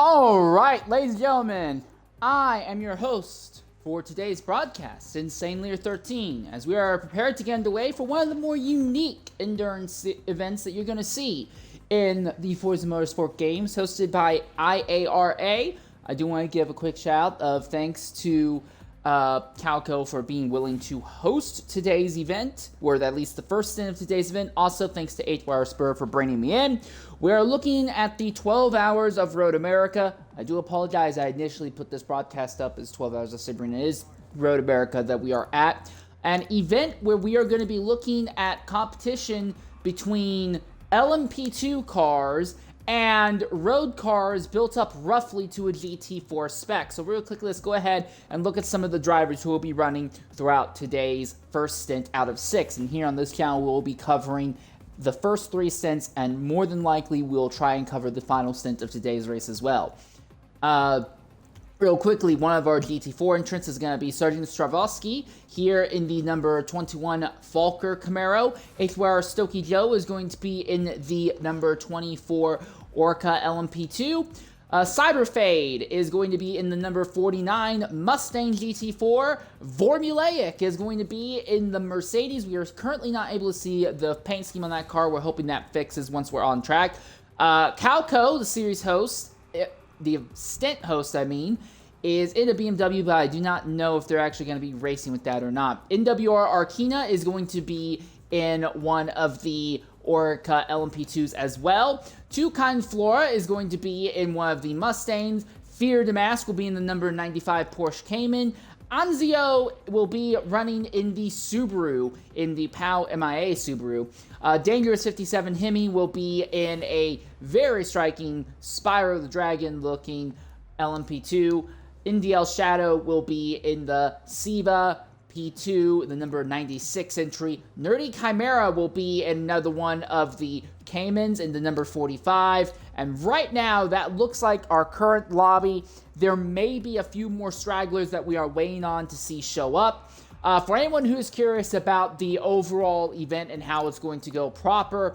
All right, ladies and gentlemen, I am your host for today's broadcast, Insanely 13, as we are prepared to get underway for one of the more unique endurance events that you're going to see in the Forza Motorsport games hosted by IARA. I do want to give a quick shout of thanks to Calco for being willing to host today's event, or at least the first stint of today's event. Also, thanks to IARA Spur for bringing me in. We're looking at the 12 Hours of Road America. I do apologize, I initially put this broadcast up as 12 Hours of Sabrina. It is Road America that we are at. An event where we are going to be looking at competition between LMP2 cars and road cars built up roughly to a GT4 spec. So real quickly, let's go ahead and look at some of the drivers who will be running throughout today's first stint out of 6. And here on this channel, we'll be covering the first 3 stints, and more than likely, we'll try and cover the final stint of today's race as well. Real quickly, one of our GT4 entrants is going to be Sergeant Stravosky here in the number 21 Falker Camaro. IARA Stokey Joe is going to be in the number 24 Orca LMP2. Cyberfade is going to be in the number 49 Mustang GT4. Formulaic is going to be in the Mercedes. We are currently not able to see the paint scheme on that car. We're hoping that fixes once we're on track. Calco, the series host, the stint host, is in a BMW, but I do not know if they're actually going to be racing with that or not. NWR Arkina is going to be in one of the Orca LMP2s as well. Toucan Flora is going to be in one of the Mustangs. Fear Damask will be in the number 95 Porsche Cayman. Anzio will be running in the Subaru, in the POW MIA Subaru. Dangerous 57 Hemi will be in a very striking Spyro the Dragon looking LMP2. NDL Shadow will be in the SIVA P2, the number 96 entry. Nerdy Chimera will be in another one of the Caymans in the number 45. And right now, that looks like our current lobby. There may be a few more stragglers that we are waiting on to see show up. For anyone who is curious about the overall event and how it's going to go proper,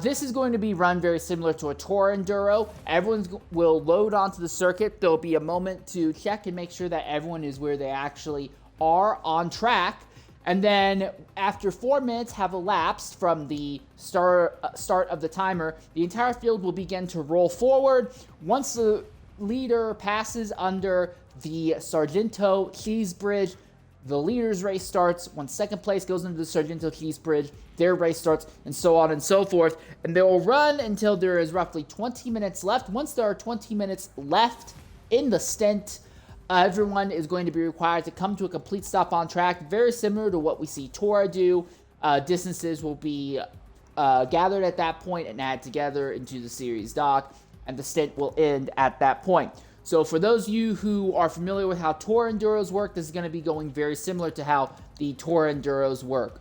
this is going to be run very similar to a Tour Enduro. Everyone will load onto the circuit. There'll be a moment to check and make sure that everyone is where they actually are on track. And then after 4 minutes have elapsed from the start of the timer, the entire field will begin to roll forward. Once the leader passes under the Sargento Cheese Bridge, the leader's race starts. Once second place goes into the Sargento Cheese Bridge, their race starts, and so on and so forth. And they will run until there is roughly 20 minutes left. Once there are 20 minutes left in the stint, everyone is going to be required to come to a complete stop on track, very similar to what we see Tora do. Distances will be gathered at that point and added together into the series dock, and the stint will end at that point. So for those of you who are familiar with how Tour Enduros work, this is going to be going very similar to how the Tour Enduros work.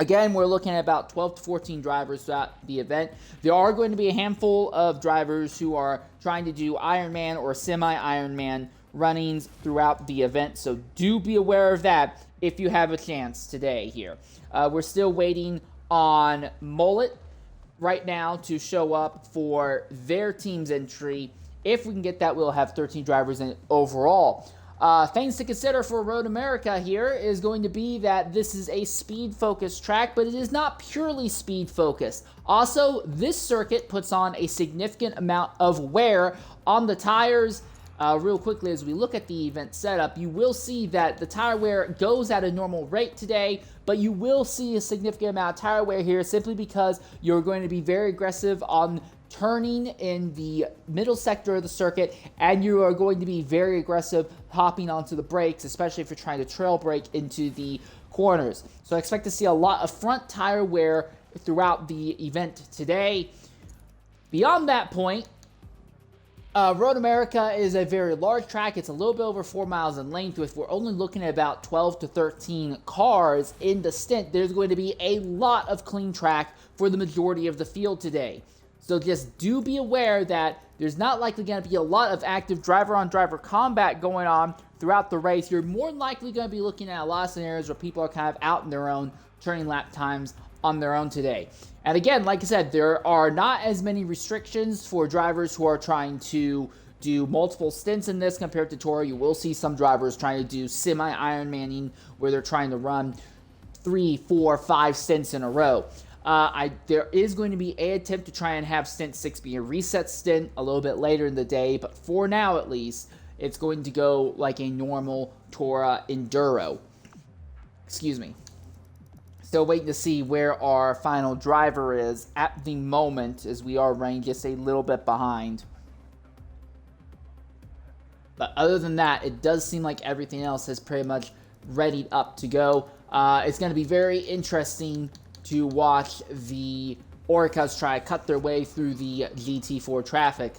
Again, we're looking at about 12 to 14 drivers throughout the event. There are going to be a handful of drivers who are trying to do Ironman or semi-Ironman runnings throughout the event, so do be aware of that if you have a chance today here. We're still waiting on Mullet right now to show up for their team's entry. If we can get that, we'll have 13 drivers in overall. Things to consider for Road America here is going to be that this is a speed-focused track, but it is not purely speed-focused. Also, this circuit puts on a significant amount of wear on the tires. Real quickly, as we look at the event setup, you will see that the tire wear goes at a normal rate today, but you will see a significant amount of tire wear here simply because you're going to be very aggressive on turning in the middle sector of the circuit, and you are going to be very aggressive hopping onto the brakes, especially if you're trying to trail brake into the corners. So I expect to see a lot of front tire wear throughout the event today. Beyond that point, Road America is a very large track. It's a little bit over 4 miles in length. If we're only looking at about 12 to 13 cars in the stint, there's going to be a lot of clean track for the majority of the field today. So just do be aware that there's not likely going to be a lot of active driver-on-driver combat going on throughout the race. You're more than likely going to be looking at a lot of scenarios where people are kind of out on their own, turning lap times on their own today. And again, like I said, there are not as many restrictions for drivers who are trying to do multiple stints in this compared to Tour. You will see some drivers trying to do semi-Ironmanning where they're trying to run 3, 4, 5 stints in a row. There is going to be an attempt to try and have Stint 6 be a reset stint a little bit later in the day, but for now at least, it's going to go like a normal Tour Enduro. Excuse me. Still waiting to see where our final driver is at the moment, as we are running just a little bit behind. But other than that, it does seem like everything else is pretty much readied up to go. It's going to be very interesting to watch the Orcas try to cut their way through the GT4 traffic.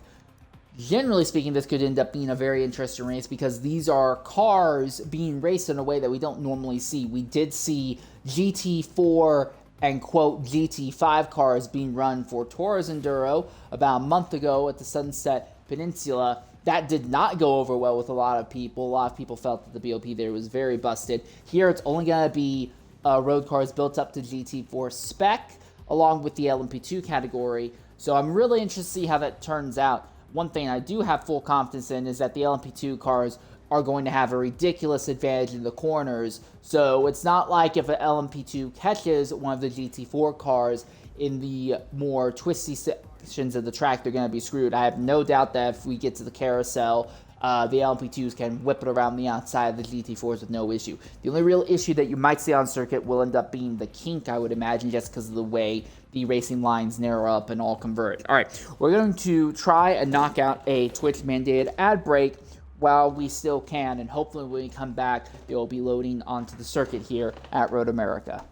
Generally speaking, this could end up being a very interesting race because these are cars being raced in a way that we don't normally see. We did see GT4 and quote GT5 cars being run for Tours Enduro about a month ago at the Sunset Peninsula. That did not go over well with a lot of people. A lot of people felt that the BOP there was very busted. Here it's only going to be road cars built up to GT4 spec along with the LMP2 category. So I'm really interested to see how that turns out. One thing I do have full confidence in is that the LMP2 cars are going to have a ridiculous advantage in the corners. So it's not like if an LMP2 catches one of the GT4 cars in the more twisty sections of the track, they're going to be screwed. I have no doubt that if we get to the carousel, the LMP2s can whip it around the outside of the GT4s with no issue. The only real issue that you might see on circuit will end up being the kink, I would imagine, just because of the way the racing lines narrow up and all converge. All right, we're going to try and knock out a Twitch-mandated ad break while we still can, and hopefully when we come back, they will be loading onto the circuit here at Road America.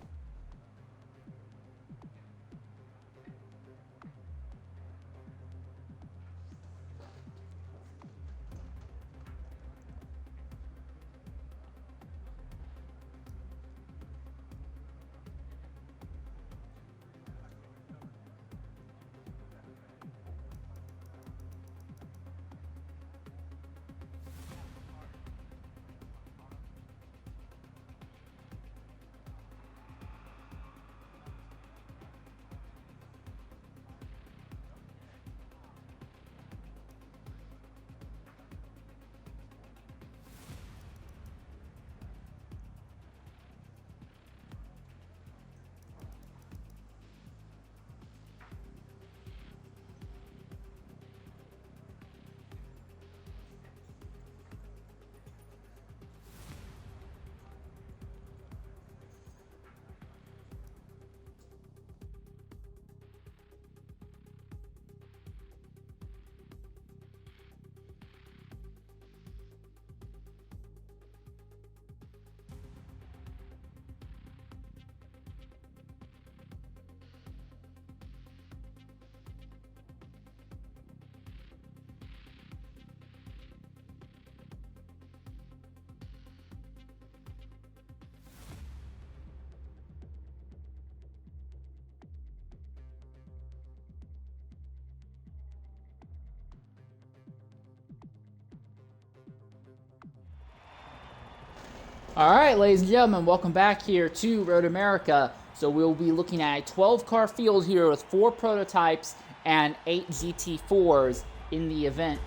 All right, ladies and gentlemen, welcome back here to Road America. So we'll be looking at a 12-car field here with 4 prototypes and 8 GT4s in the event.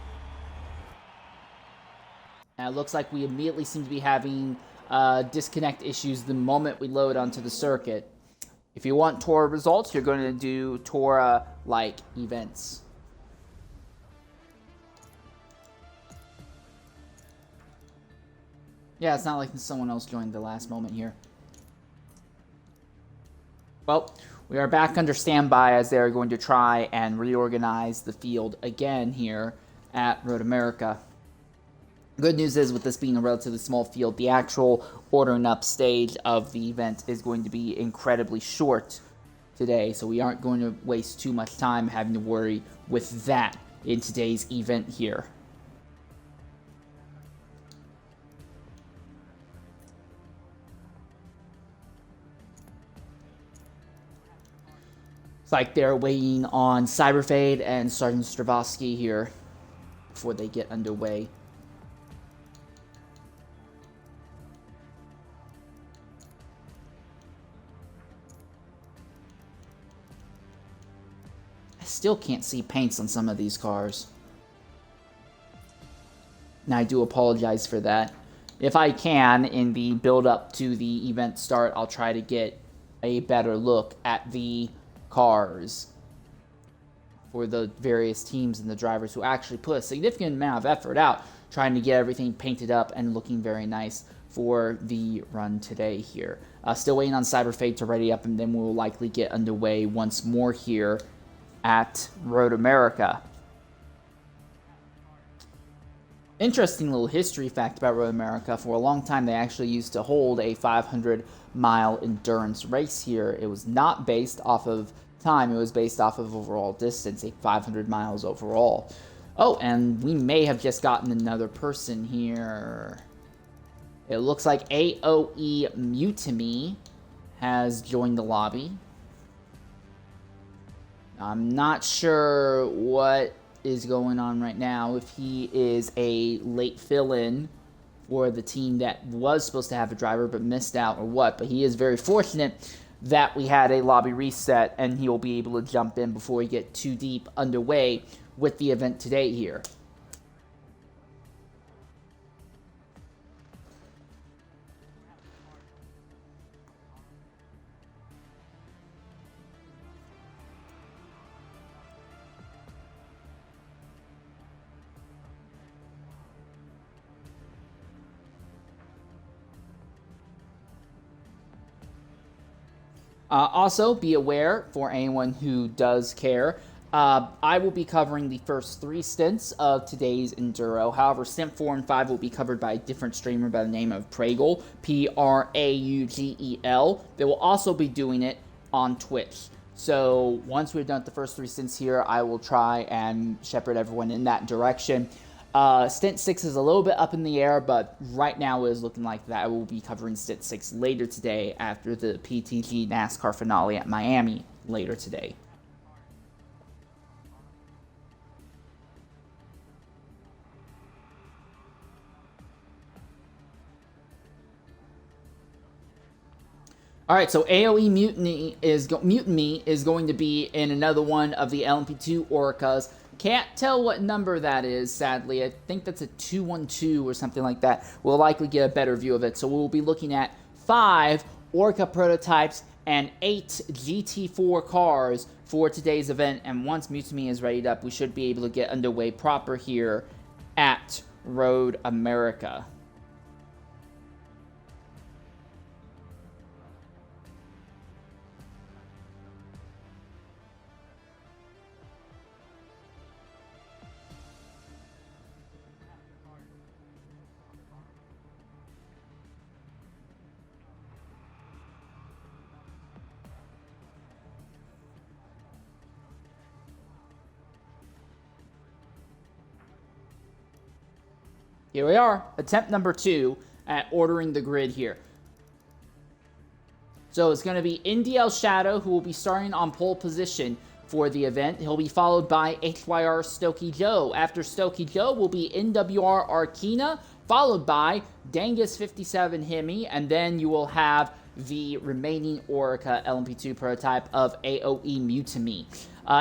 And it looks like we immediately seem to be having disconnect issues the moment we load onto the circuit. If you want Tour results, you're going to do Tour-like events. Yeah, it's not like someone else joined the last moment here. Well, we are back under standby as they're going to try and reorganize the field again here at Road America. Good news is, with this being a relatively small field, the actual ordering up stage of the event is going to be incredibly short today, so we aren't going to waste too much time having to worry with that in today's event here. Like they're waiting on Cyberfade and Sergeant Stravosky here before they get underway. I still can't see paints on some of these cars. And I do apologize for that. If I can, in the build-up to the event start, I'll try to get a better look at the cars for the various teams and the drivers who actually put a significant amount of effort out trying to get everything painted up and looking very nice for the run today here. Still waiting on Cyberfade to ready up, and then we'll likely get underway once more here at Road America. Interesting little history fact about Road America. For a long time, they actually used to hold a 500-mile endurance race here. It was not based off of time. It was based off of overall distance, a 500 miles overall. Oh, and we may have just gotten another person here. It looks like AOE Mutiny has joined the lobby. I'm not sure what is going on right now, if he is a late fill-in for the team that was supposed to have a driver but missed out or what, but he is very fortunate that we had a lobby reset and he will be able to jump in before we get too deep underway with the event today here. Also, be aware, for anyone who does care, I will be covering the first 3 stints of today's Enduro. However, Stint 4 and 5 will be covered by a different streamer by the name of Praugel, Praugel. They will also be doing it on Twitch. So once we're done with the first 3 stints here, I will try and shepherd everyone in that direction. Stint 6 is a little bit up in the air, but right now it is looking like that I will be covering Stint 6 later today after the PTG NASCAR finale at Miami later today. Alright, so AOE Mutiny is going to be in another one of the LMP2 Orcas. Can't tell what number that is, sadly. I think that's a 212 or something like that. We'll likely get a better view of it. So we'll be looking at 5 Orca prototypes and 8 GT4 cars for today's event. And once Mutiny is readied up, we should be able to get underway proper here at Road America. Here we are, attempt number 2 at ordering the grid here. So it's going to be NDL Shadow, who will be starting on pole position for the event. He'll be followed by HYR Stokey Joe. After Stokey Joe will be NWR Arkina, followed by Dangus57 Hemi, and then you will have the remaining Orica LMP2 prototype of AOE Mutiny.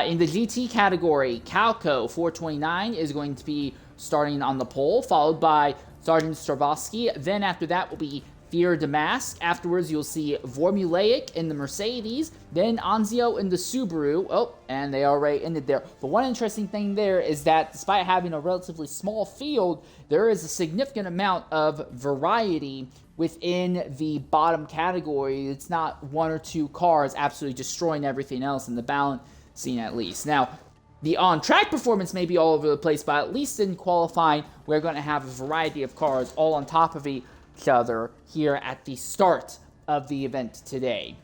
In the GT category, Calco 429 is going to be starting on the pole, followed by Sergeant Stravosky. Then after that will be Fear Damask. Afterwards, you'll see Formulaic in the Mercedes, then Anzio in the Subaru. Oh, and they already ended there. But one interesting thing there is that despite having a relatively small field, there is a significant amount of variety within the bottom category. It's not 1 or 2 cars absolutely destroying everything else in the balancing at least. Now, the on-track performance may be all over the place, but at least in qualifying, we're going to have a variety of cars all on top of each other here at the start of the event today.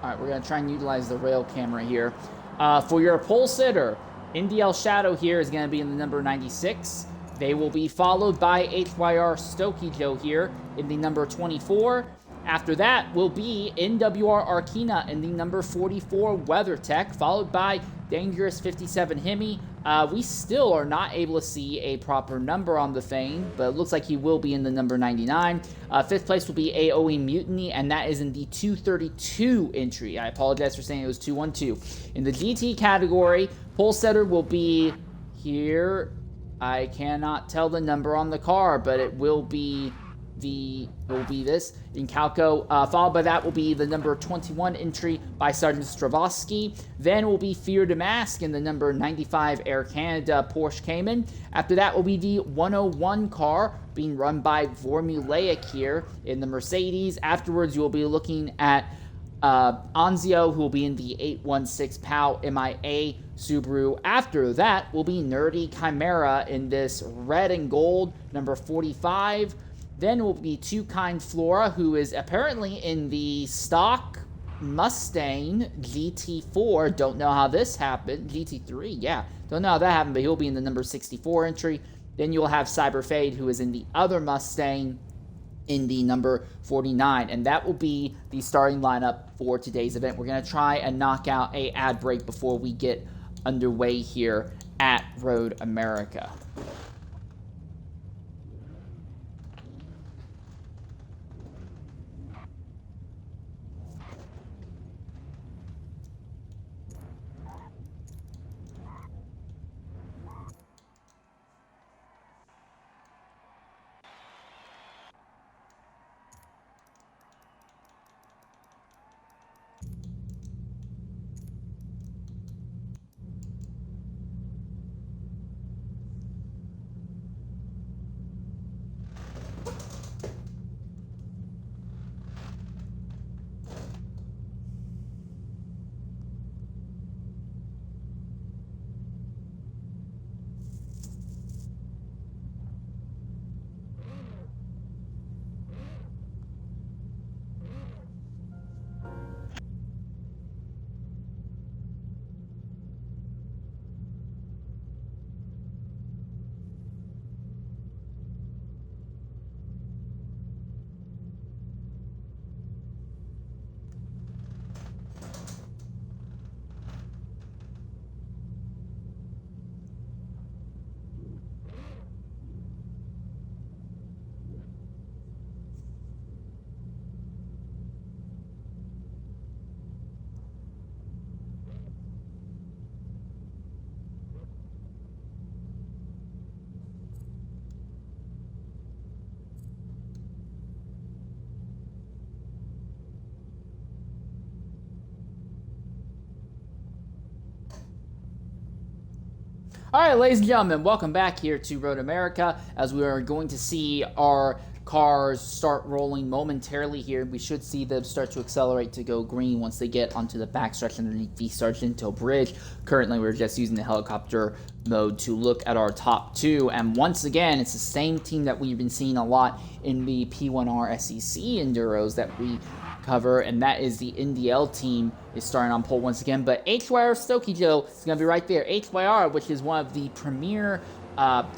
All right, we're going to try and utilize the rail camera here. For your pole sitter, NDL Shadow here is going to be in the number 96. They will be followed by HYR Stokey Joe here in the number 24. After that will be NWR Arkina in the number 44 WeatherTech, followed by Dangerous 57 Hemi. We still are not able to see a proper number on the thing, but it looks like he will be in the number 99. Fifth place will be AOE Mutiny, and that is in the 232 entry. I apologize for saying it was 212. In the GT category, pole setter will be here. I cannot tell the number on the car, but it will be this in Calco. Followed by that will be the number 21 entry by Sergeant Stravosky. Then will be Fear to Mask in the number 95 Air Canada Porsche Cayman. After that will be the 101 car being run by Formulaic here in the Mercedes. Afterwards, you will be looking at Anzio, who will be in the 816 POW MIA Subaru. After that will be Nerdy Chimera in this red and gold number 45. Then will be Too Kind Flora, who is apparently in the stock Mustang GT4. Don't know how this happened. GT3, yeah. Don't know how that happened, but he'll be in the number 64 entry. Then you'll have Cyberfade, who is in the other Mustang in the number 49. And that will be the starting lineup for today's event. We're going to try and knock out a ad break before we get underway here at Road America. All right, ladies and gentlemen, welcome back here to Road America, as we are going to see our cars start rolling momentarily here. We should see them start to accelerate to go green once they get onto the backstretch underneath the Sargento Bridge. Currently, we're just using the helicopter mode to look at our top two, and once again, it's the same team that we've been seeing a lot in the P1R SEC Enduros that we cover, and that is the NDL team is starting on pole once again. But HYR Stokey Joe is going to be right there. HYR, which is one of the premier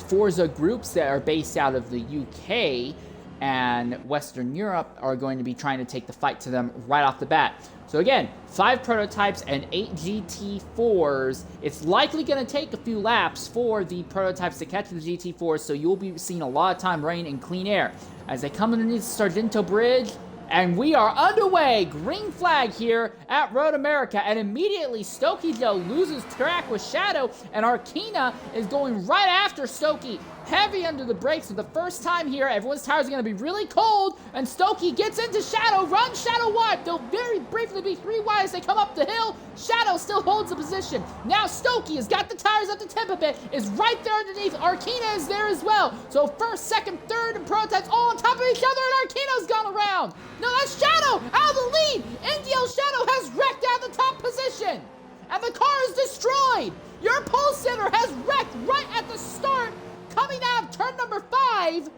Forza groups that are based out of the UK and Western Europe, are going to be trying to take the fight to them right off the bat. So again, 5 prototypes and 8 GT4s. It's likely going to take a few laps for the prototypes to catch the GT4s, so you'll be seeing a lot of time running in clean air. As they come underneath the Sargento Bridge, and we are underway. Green flag here at Road America. And immediately, Stokey Joe loses track with Shadow. And Arkina is going right after Stokey. Heavy under the brakes for the first time here. Everyone's tires are going to be really cold. And Stokey gets into Shadow. Runs Shadow wide. They'll very briefly be 3 wide as they come up the hill. Shadow still holds the position. Now Stokey has got the tires up the tip a bit. Is right there underneath. Arkina is there as well. So first, second, third, and prototypes all on top of each other. And Arkina's gone around. No, that's Shadow out of the lead. NDL Shadow has wrecked out of the top position. And the car is destroyed. Your pole sitter has wrecked right at the start. Coming out of turn number 5.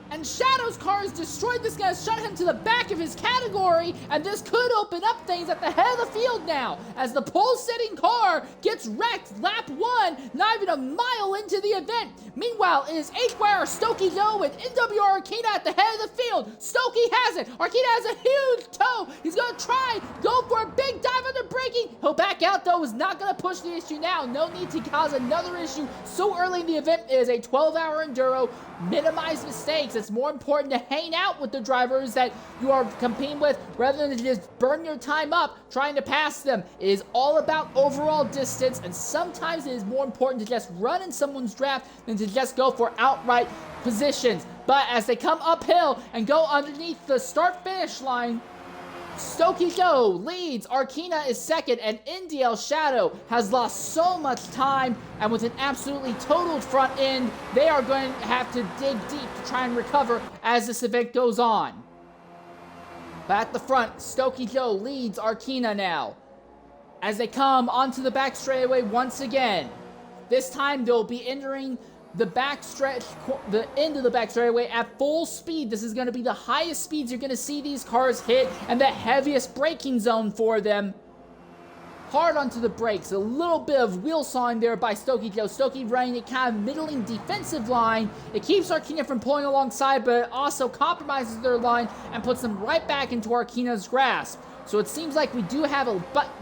And Shadow's car is destroyed. This is going to shut him to the back of his category, and this could open up things at the head of the field now, as the pole-setting car gets wrecked lap 1, not even a mile into the event. Meanwhile, it is HYR, Stokey Joe, and NWR Arkina at the head of the field. Stokey has it. Arkina has a huge toe. He's going to try, go for a big dive under braking. He'll back out, though. Is not going to push the issue now. No need to cause another issue so early in the event. It is a 12-hour enduro. Minimize mistakes. It's more important to hang out with the drivers that you are competing with rather than to just burn your time up trying to pass them. It is all about overall distance, and sometimes it is more important to just run in someone's draft than to just go for outright positions. But as they come uphill and go underneath the start-finish line, Stokey Joe leads, Arkina is second, and NDL Shadow has lost so much time, and with an absolutely totaled front end, they are going to have to dig deep to try and recover as this event goes on. But at the front, Stokey Joe leads Arkina now, as they come onto the back straightaway once again. This time they'll be entering the back stretch, the end of the back straightaway at full speed. This is going to be the highest speeds you're going to see these cars hit, and the heaviest braking zone for them. Hard onto the brakes, a little bit of wheel sawing there by Stokey Joe. Stokey running a kind of middling defensive line. It keeps Arkina from pulling alongside, but it also compromises their line and puts them right back into Arkina's grasp. So it seems like we do have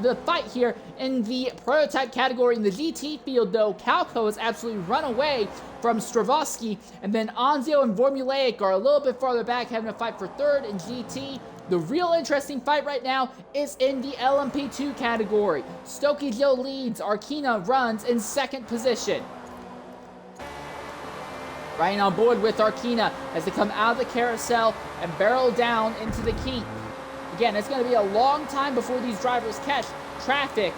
the fight here in the prototype category. In the GT field, though, Calco has absolutely run away from Stravosky, and then Anzio and Formulaic are a little bit farther back, having a fight for third in GT. The real interesting fight right now is in the LMP2 category. Stokey Joe leads, Arkina runs in second position. Riding on board with Arkina as they come out of the carousel and barrel down into the kink. Again, it's going to be a long time before these drivers catch traffic.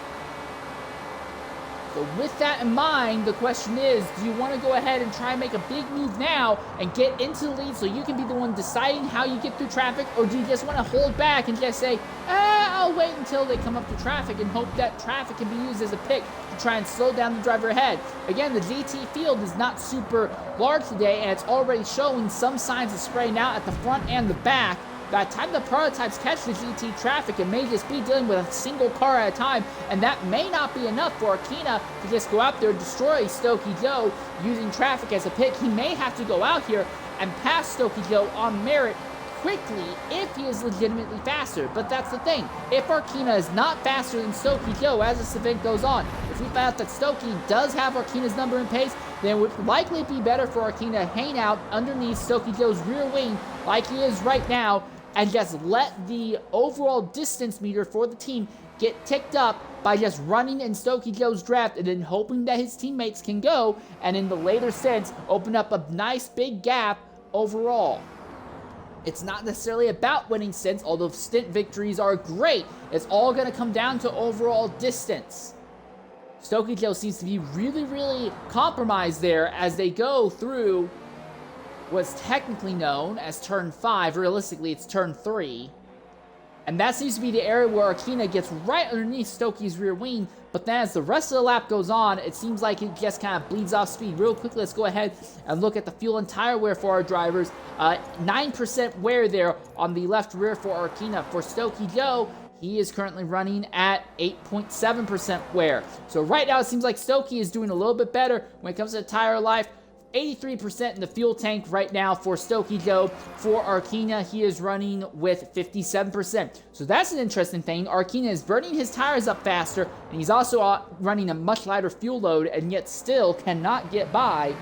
So with that in mind, the question is, do you want to go ahead and try and make a big move now and get into the lead so you can be the one deciding how you get through traffic? Or do you just want to hold back and just say, I'll wait until they come up to traffic and hope that traffic can be used as a pick to try and slow down the driver ahead? Again, the GT field is not super large today, and it's already showing some signs of spraying out at the front and the back. By the time the prototypes catch the GT traffic, it may just be dealing with a single car at a time, and that may not be enough for Arkina to just go out there and destroy Stokey Joe using traffic as a pick. He may have to go out here and pass Stokey Joe on merit quickly if he is legitimately faster. But that's the thing. If Arkina is not faster than Stokey Joe as this event goes on, if we find out that Stokey does have Arkina's number and pace, then it would likely be better for Arkina to hang out underneath Stokey Joe's rear wing like he is right now, and just let the overall distance meter for the team get ticked up by just running in Stokey Joe's draft and then hoping that his teammates can go, and in the later sense, open up a nice big gap overall. It's not necessarily about winning stints, although stint victories are great. It's all going to come down to overall distance. Stokey Joe seems to be really compromised there as they go through what's technically known as turn 5. Realistically, it's turn 3. And that seems to be the area where Arkina gets right underneath Stokey's rear wing. But then as the rest of the lap goes on, it seems like it just kind of bleeds off speed. Real quickly, let's go ahead and look at the fuel and tire wear for our drivers. 9% wear there on the left rear for Arkina. For Stokey Joe, he is currently running at 8.7% wear. So right now, it seems like Stokey is doing a little bit better when it comes to tire life. 83% in the fuel tank right now for Stokey Joe. For Arkina, he is running with 57%. So that's an interesting thing. Arkina is burning his tires up faster, and he's also running a much lighter fuel load, and yet still cannot get by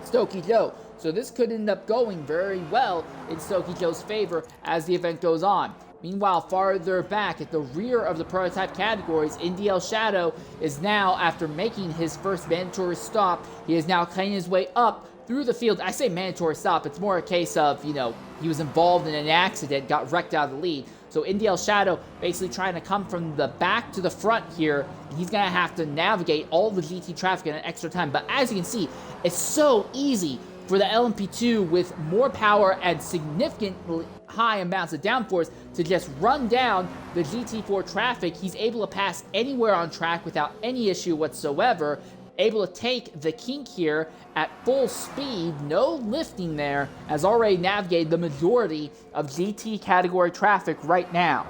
Stokey Joe. So this could end up going very well in Stokey Joe's favor as the event goes on. Meanwhile, farther back at the rear of the prototype categories, NDL Shadow is now, after making his first mandatory stop, he is now cutting his way up through the field. I say mandatory stop, it's more a case of, he was involved in an accident, got wrecked out of the lead. So NDL Shadow basically trying to come from the back to the front here. He's going to have to navigate all the GT traffic in an extra time. But as you can see, it's so easy for the LMP2 with more power and significantly high amounts of downforce to just run down the GT4 traffic. He's able to pass anywhere on track without any issue whatsoever. able to take the kink here at full speed, no lifting there, has already navigated the majority of GT category traffic right now.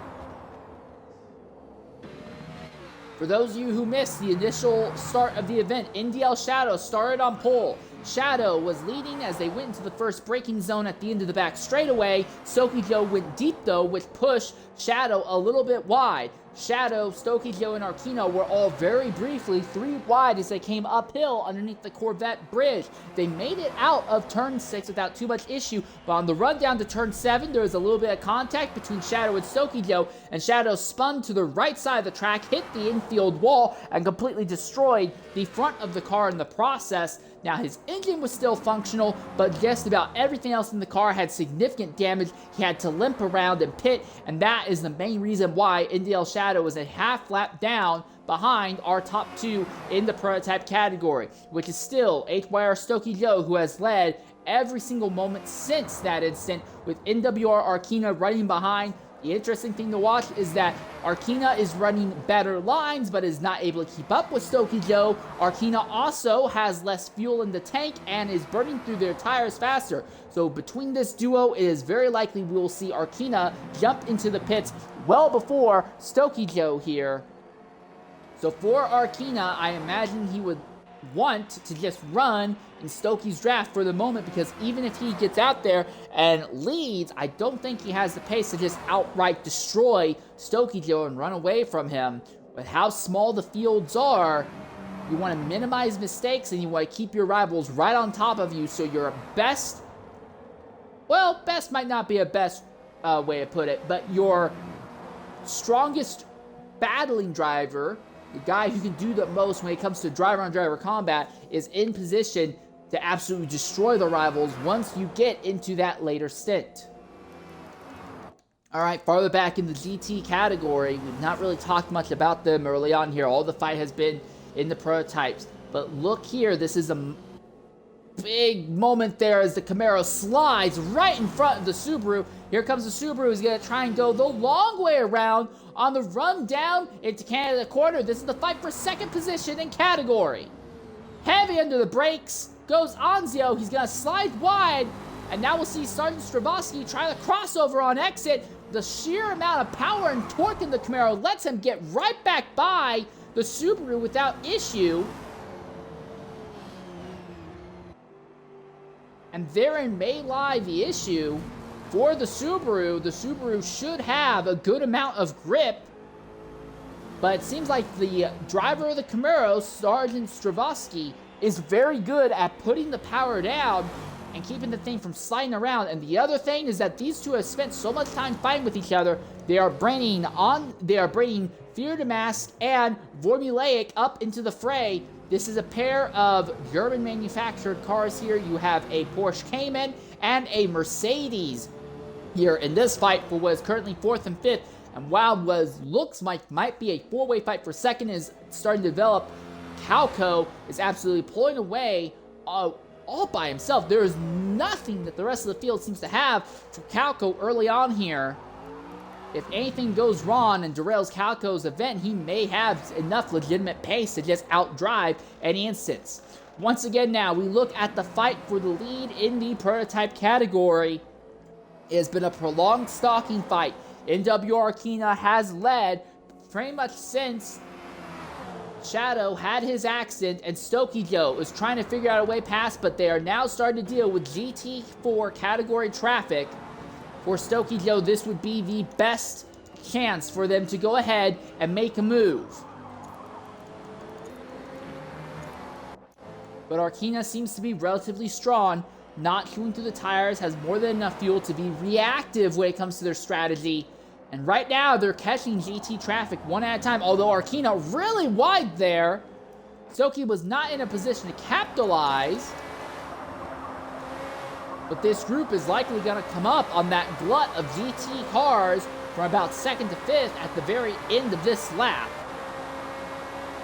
For those of you who missed the initial start of the event, NDL Shadow started on pole. Shadow was leading as they went into the first braking zone at the end of the back straightaway. Stokey Joe went deep though, which pushed Shadow a little bit wide. Shadow, Stokey Joe, and Arkino were all very briefly 3 wide as they came uphill underneath the Corvette bridge. They made it out of turn 6 without too much issue, but on the run down to turn 7, there was a little bit of contact between Shadow and Stokey Joe, and Shadow spun to the right side of the track, hit the infield wall, and completely destroyed the front of the car in the process. Now, his engine was still functional, but just about everything else in the car had significant damage. He had to limp around and pit, and that is the main reason why NDL Shadow is a half lap down behind our top 2 in the prototype category, which is still HYR Stokey Joe, who has led every single moment since that instant, with NWR Arkina running behind. The interesting thing to watch is that Arkina is running better lines, but is not able to keep up with Stokey Joe. Arkina also has less fuel in the tank and is burning through their tires faster. So between this duo, it is very likely we will see Arkina jump into the pits well before Stokey Joe here. So for Arkina, I imagine he would want to just run in Stokey's draft for the moment, because even if he gets out there and leads, I don't think he has the pace to just outright destroy Stokey Joe and run away from him. With how small the fields are, you want to minimize mistakes and you want to keep your rivals right on top of you, so your best, well, best might not be a best way to put it, but your strongest battling driver, the guy who can do the most when it comes to driver-on-driver combat, is in position to absolutely destroy the rivals once you get into that later stint. Alright, farther back in the GT category, we've not really talked much about them early on here. All the fight has been in the prototypes. But look here, this is a big moment there as the Camaro slides right in front of the Subaru. Here comes the Subaru, who's going to try and go the long way around on the run down into Canada Corner. This is the fight for second position in category. Heavy under the brakes goes Anzio. He's going to slide wide, and now we'll see Sergeant Stravosky try the crossover on exit. The sheer amount of power and torque in the Camaro lets him get right back by the Subaru without issue. And therein may lie the issue for the Subaru. The Subaru should have a good amount of grip, but it seems like the driver of the Camaro, Sergeant Stravosky, is very good at putting the power down and keeping the thing from sliding around. And the other thing is that these two have spent so much time fighting with each other. They are bringing Fear to Mask and Formulaic up into the fray. This is a pair of German manufactured cars here. You have a Porsche Cayman and a Mercedes here in this fight for what is currently 4th and 5th. And while what looks like might be a 4-way fight for second is starting to develop, Calco is absolutely pulling away all by himself. There is nothing that the rest of the field seems to have for Calco early on here. If anything goes wrong and derails Calco's event, he may have enough legitimate pace to just outdrive any instance. Once again now, we look at the fight for the lead in the prototype category. It has been a prolonged stalking fight. NWR Arkina has led pretty much since Shadow had his accident and Stokey Joe was trying to figure out a way past, but they are now starting to deal with GT4 category traffic. For Stokey Joe, this would be the best chance for them to go ahead and make a move. But Arkina seems to be relatively strong, not chewing through the tires, has more than enough fuel to be reactive when it comes to their strategy. And right now, they're catching GT traffic one at a time, although Arkina really wide there. Stokey was not in a position to capitalize. But this group is likely going to come up on that glut of GT cars from about 2nd to 5th at the very end of this lap.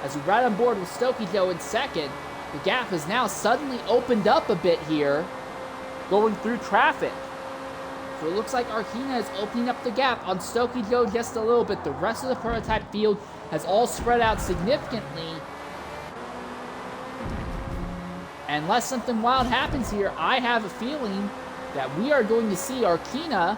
As we ride on board with Stokey Joe in 2nd, the gap has now suddenly opened up a bit here, going through traffic. So it looks like Arkina is opening up the gap on Stokey Joe just a little bit. The rest of the prototype field has all spread out significantly. unless something wild happens here, I have a feeling that we are going to see Arkina,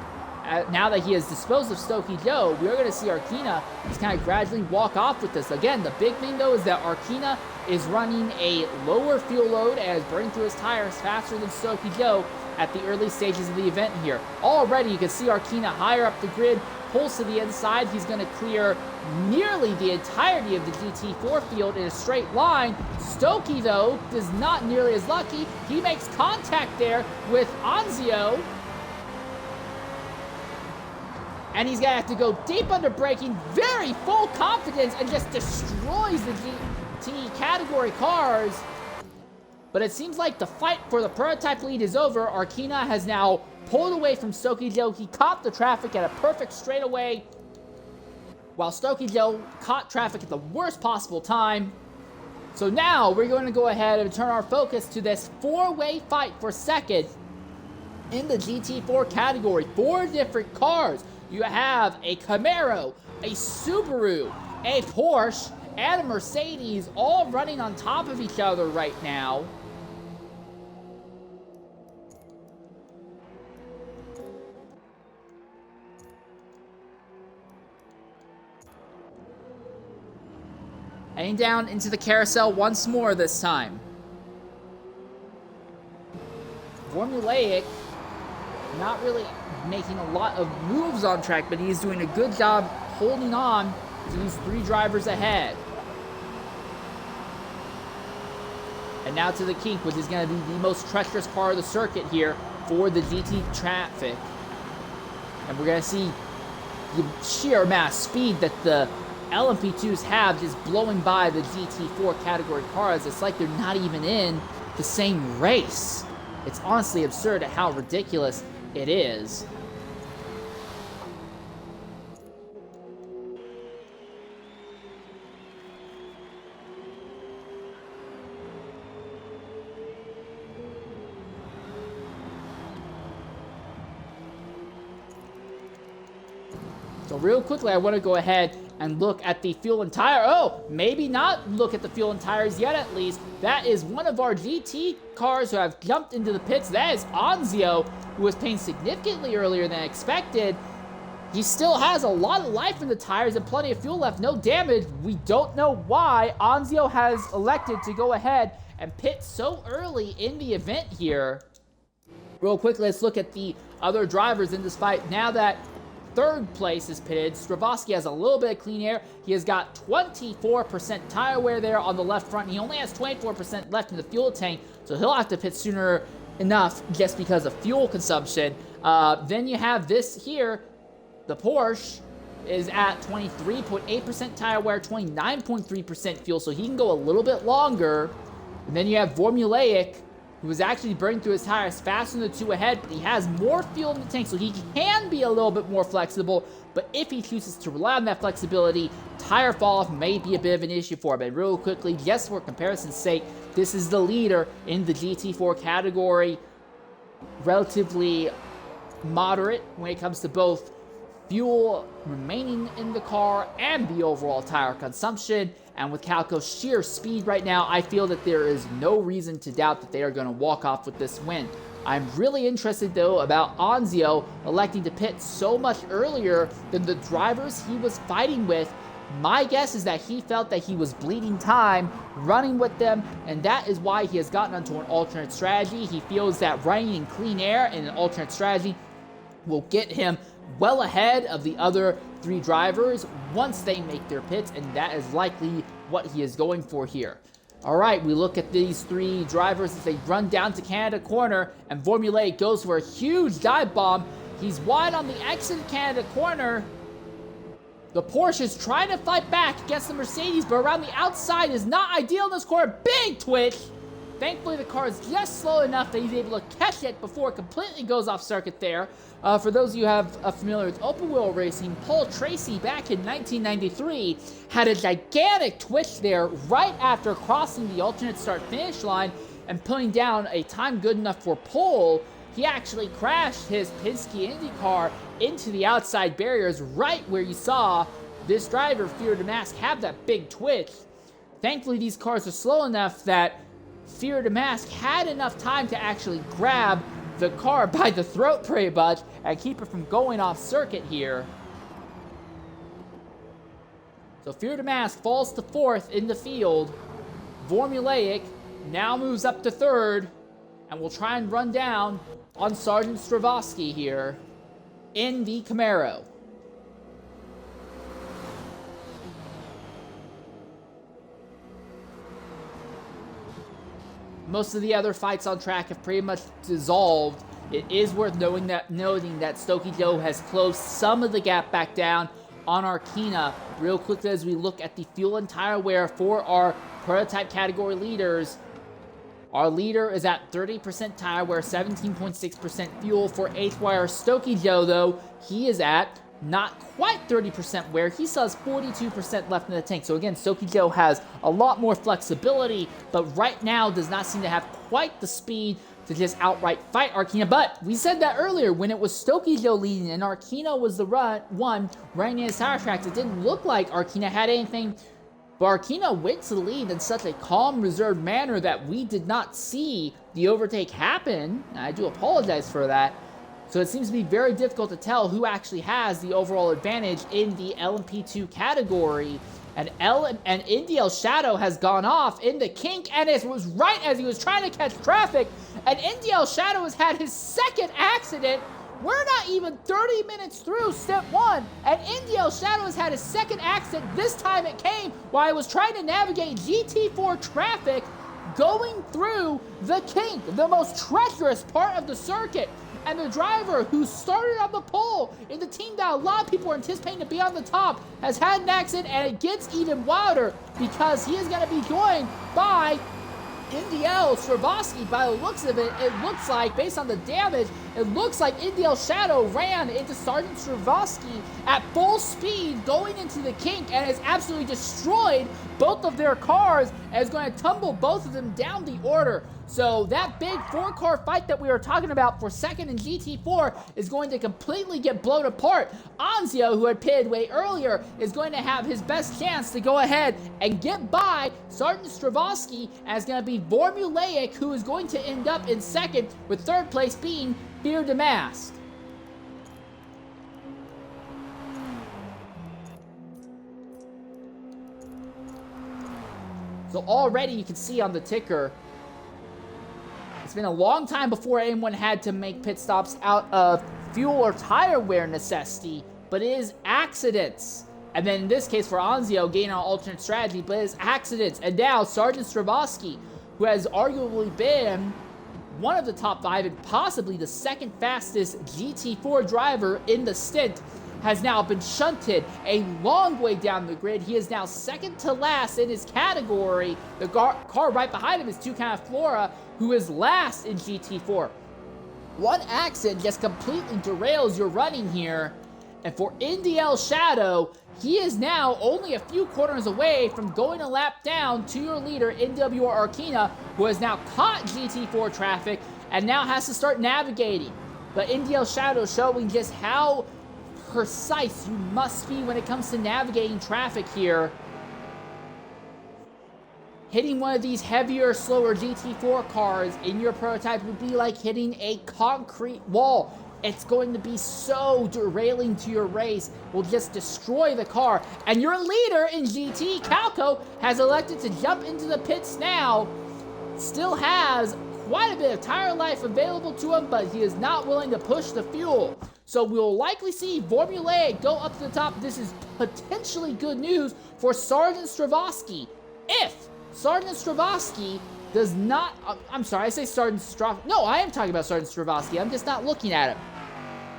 now that he has disposed of Stokey Joe, we are going to see Arkina just kind of gradually walk off with this. Again, the big thing though is that Arkina is running a lower fuel load and is burning through his tires faster than Stokey Joe at the early stages of the event here. Already you can see Arkina higher up the grid, pulls to the inside. He's going to clear nearly the entirety of the GT4 field in a straight line. Stokey, though, is not nearly as lucky. He makes contact there with Anzio. And he's going to have to go deep under braking, very full confidence, and just destroys the GT category cars. But it seems like the fight for the prototype lead is over. Arkina has now pulled away from Stokey Joe. He caught the traffic at a perfect straightaway, while Stokey Joe caught traffic at the worst possible time. So now we're going to go ahead and turn our focus to this four-way fight for second in the GT4 category. 4 different cars. You have a Camaro, a Subaru, a Porsche, and a Mercedes all running on top of each other right now. Heading down into the carousel once more this time. Formulaic, not really making a lot of moves on track, but he's doing a good job holding on to these 3 drivers ahead. And now to the kink, which is going to be the most treacherous part of the circuit here for the GT traffic. And we're going to see the sheer amount of speed that the LMP2s have just blowing by the GT4 category cars. It's like they're not even in the same race. It's honestly absurd at how ridiculous it is. So real quickly, I want to go ahead and look at the fuel and tire. Oh, maybe not look at the fuel and tires yet, at least. That is one of our GT cars who have jumped into the pits. That is Anzio, who was pained significantly earlier than expected. He still has a lot of life in the tires and plenty of fuel left, no damage. We don't know why Anzio has elected to go ahead and pit so early in the event here. Real quickly, let's look at the other drivers in this fight. Now that third place is pitted, Stravosky has a little bit of clean air. He has got 24% tire wear there on the left front. He only has 24% left in the fuel tank, so he'll have to pit sooner enough just because of fuel consumption. Then you have this here. The Porsche is at 23.8% tire wear, 29.3% fuel, so he can go a little bit longer. And then you have Formulaic, who is actually burning through his tires faster than the 2 ahead, but he has more fuel in the tank, so he can be a little bit more flexible. But if he chooses to rely on that flexibility, tire fall-off may be a bit of an issue for him. And real quickly, just for comparison's sake, this is the leader in the GT4 category. Relatively moderate when it comes to both fuel remaining in the car and the overall tire consumption. And with Calco's sheer speed right now, I feel that there is no reason to doubt that they are going to walk off with this win. I'm really interested, though, about Anzio electing to pit so much earlier than the drivers he was fighting with. My guess is that he felt that he was bleeding time running with them, and that is why he has gotten onto an alternate strategy. He feels that running in clean air in an alternate strategy will get him well ahead of the other 3 drivers once they make their pits, and that is likely what he is going for here. Alright, we look at these 3 drivers as they run down to Canada corner, and Formulaic goes for a huge dive bomb. He's wide on the exit of Canada corner. The Porsche is trying to fight back against the Mercedes, but around the outside is not ideal in this corner. Big twitch! Thankfully, the car is just slow enough that he's able to catch it before it completely goes off circuit there. For those of you who are familiar with open wheel racing, Paul Tracy back in 1993 had a gigantic twitch there right after crossing the alternate start finish line and putting down a time good enough for pole. He actually crashed his Penske Indy car into the outside barriers right where you saw this driver, Fear to Mask, have that big twitch. Thankfully, these cars are slow enough that Fear the Mask had enough time to actually grab the car by the throat pretty much and keep it from going off circuit here. So Fear the Mask falls to 4th in the field. Formulaic now moves up to 3rd, and will try and run down on Sergeant Stravosky here in the Camaro. Most of the other fights on track have pretty much dissolved. It is worth noting that Stokey Joe has closed some of the gap back down on Arkina. Real quickly as we look at the fuel and tire wear for our prototype category leaders. Our leader is at 30% tire wear, 17.6% fuel. For 8th wire Stokey Joe, though, he is at not quite 30% wear. He still has 42% left in the tank. So again, Stokey Joe has a lot more flexibility, but right now does not seem to have quite the speed to just outright fight Arkina. But we said that earlier when it was Stokey Joe leading and Arkina was the one running his tire tracks. It didn't look like Arkina had anything, but Arkina went to the lead in such a calm, reserved manner that we did not see the overtake happen. And I do apologize for that. So it seems to be very difficult to tell who actually has the overall advantage in the LMP2 category. And NDL Shadow has gone off in the kink, and it was right as he was trying to catch traffic. And NDL Shadow has had his second accident. We're not even 30 minutes through step 1, and NDL Shadow has had his second accident. This time it came while I was trying to navigate GT4 traffic going through the kink, the most treacherous part of the circuit. And the driver who started on the pole in the team that a lot of people are anticipating to be on the top has had an accident, and it gets even wilder because he is going to be joined by NDL Stravosky. By the looks of it, it looks like, based on the damage, it looks like NDL Shadow ran into Sergeant Stravosky at full speed going into the kink and has absolutely destroyed both of their cars and is going to tumble both of them down the order. So that big 4-car fight that we were talking about for 2nd and GT4 is going to completely get blown apart. Anzio, who had pitted way earlier, is going to have his best chance to go ahead and get by Sergeant Stravosky, and it's going to be Formulaic who is going to end up in 2nd, with 3rd place being Fear the Mask. So already you can see on the ticker, it's been a long time before anyone had to make pit stops out of fuel or tire wear necessity, but it is accidents. And then in this case for Anzio, gaining an alternate strategy, but it is accidents. And now Sergeant Stravosky, who has arguably been one of the top 5 and possibly the 2nd fastest GT4 driver in the stint, has now been shunted a long way down the grid. He is now 2nd to last in his category. The car right behind him is Toucan Flora, who is last in GT4. One accident just completely derails your running here. And for NDL Shadow, he is now only a few corners away from going a lap down to your leader, NWR Arkina, who has now caught GT4 traffic and now has to start navigating. But NDL Shadow showing just how precise you must be when it comes to navigating traffic here. Hitting one of these heavier, slower GT4 cars in your prototype would be like hitting a concrete wall. It's going to be so derailing to your race, will just destroy the car. And your leader in GT, Calco, has elected to jump into the pits now. Still has quite a bit of tire life available to him, but he is not willing to push the fuel. So we'll likely see Formulaic go up to the top. This is potentially good news for Sergeant Stravosky. If Sergeant Stravosky does not... I'm sorry, I say Sergeant Stravosky. No, I am talking about Sergeant Stravosky. I'm just not looking at him.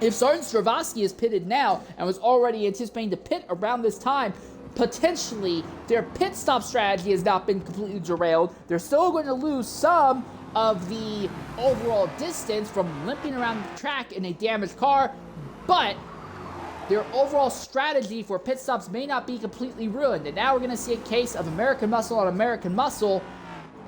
If Sergeant Stravosky is pitted now and was already anticipating to pit around this time, potentially their pit stop strategy has not been completely derailed. They're still going to lose some of the overall distance from limping around the track in a damaged car, but their overall strategy for pit stops may not be completely ruined. And now we're going to see a case of American Muscle on American Muscle.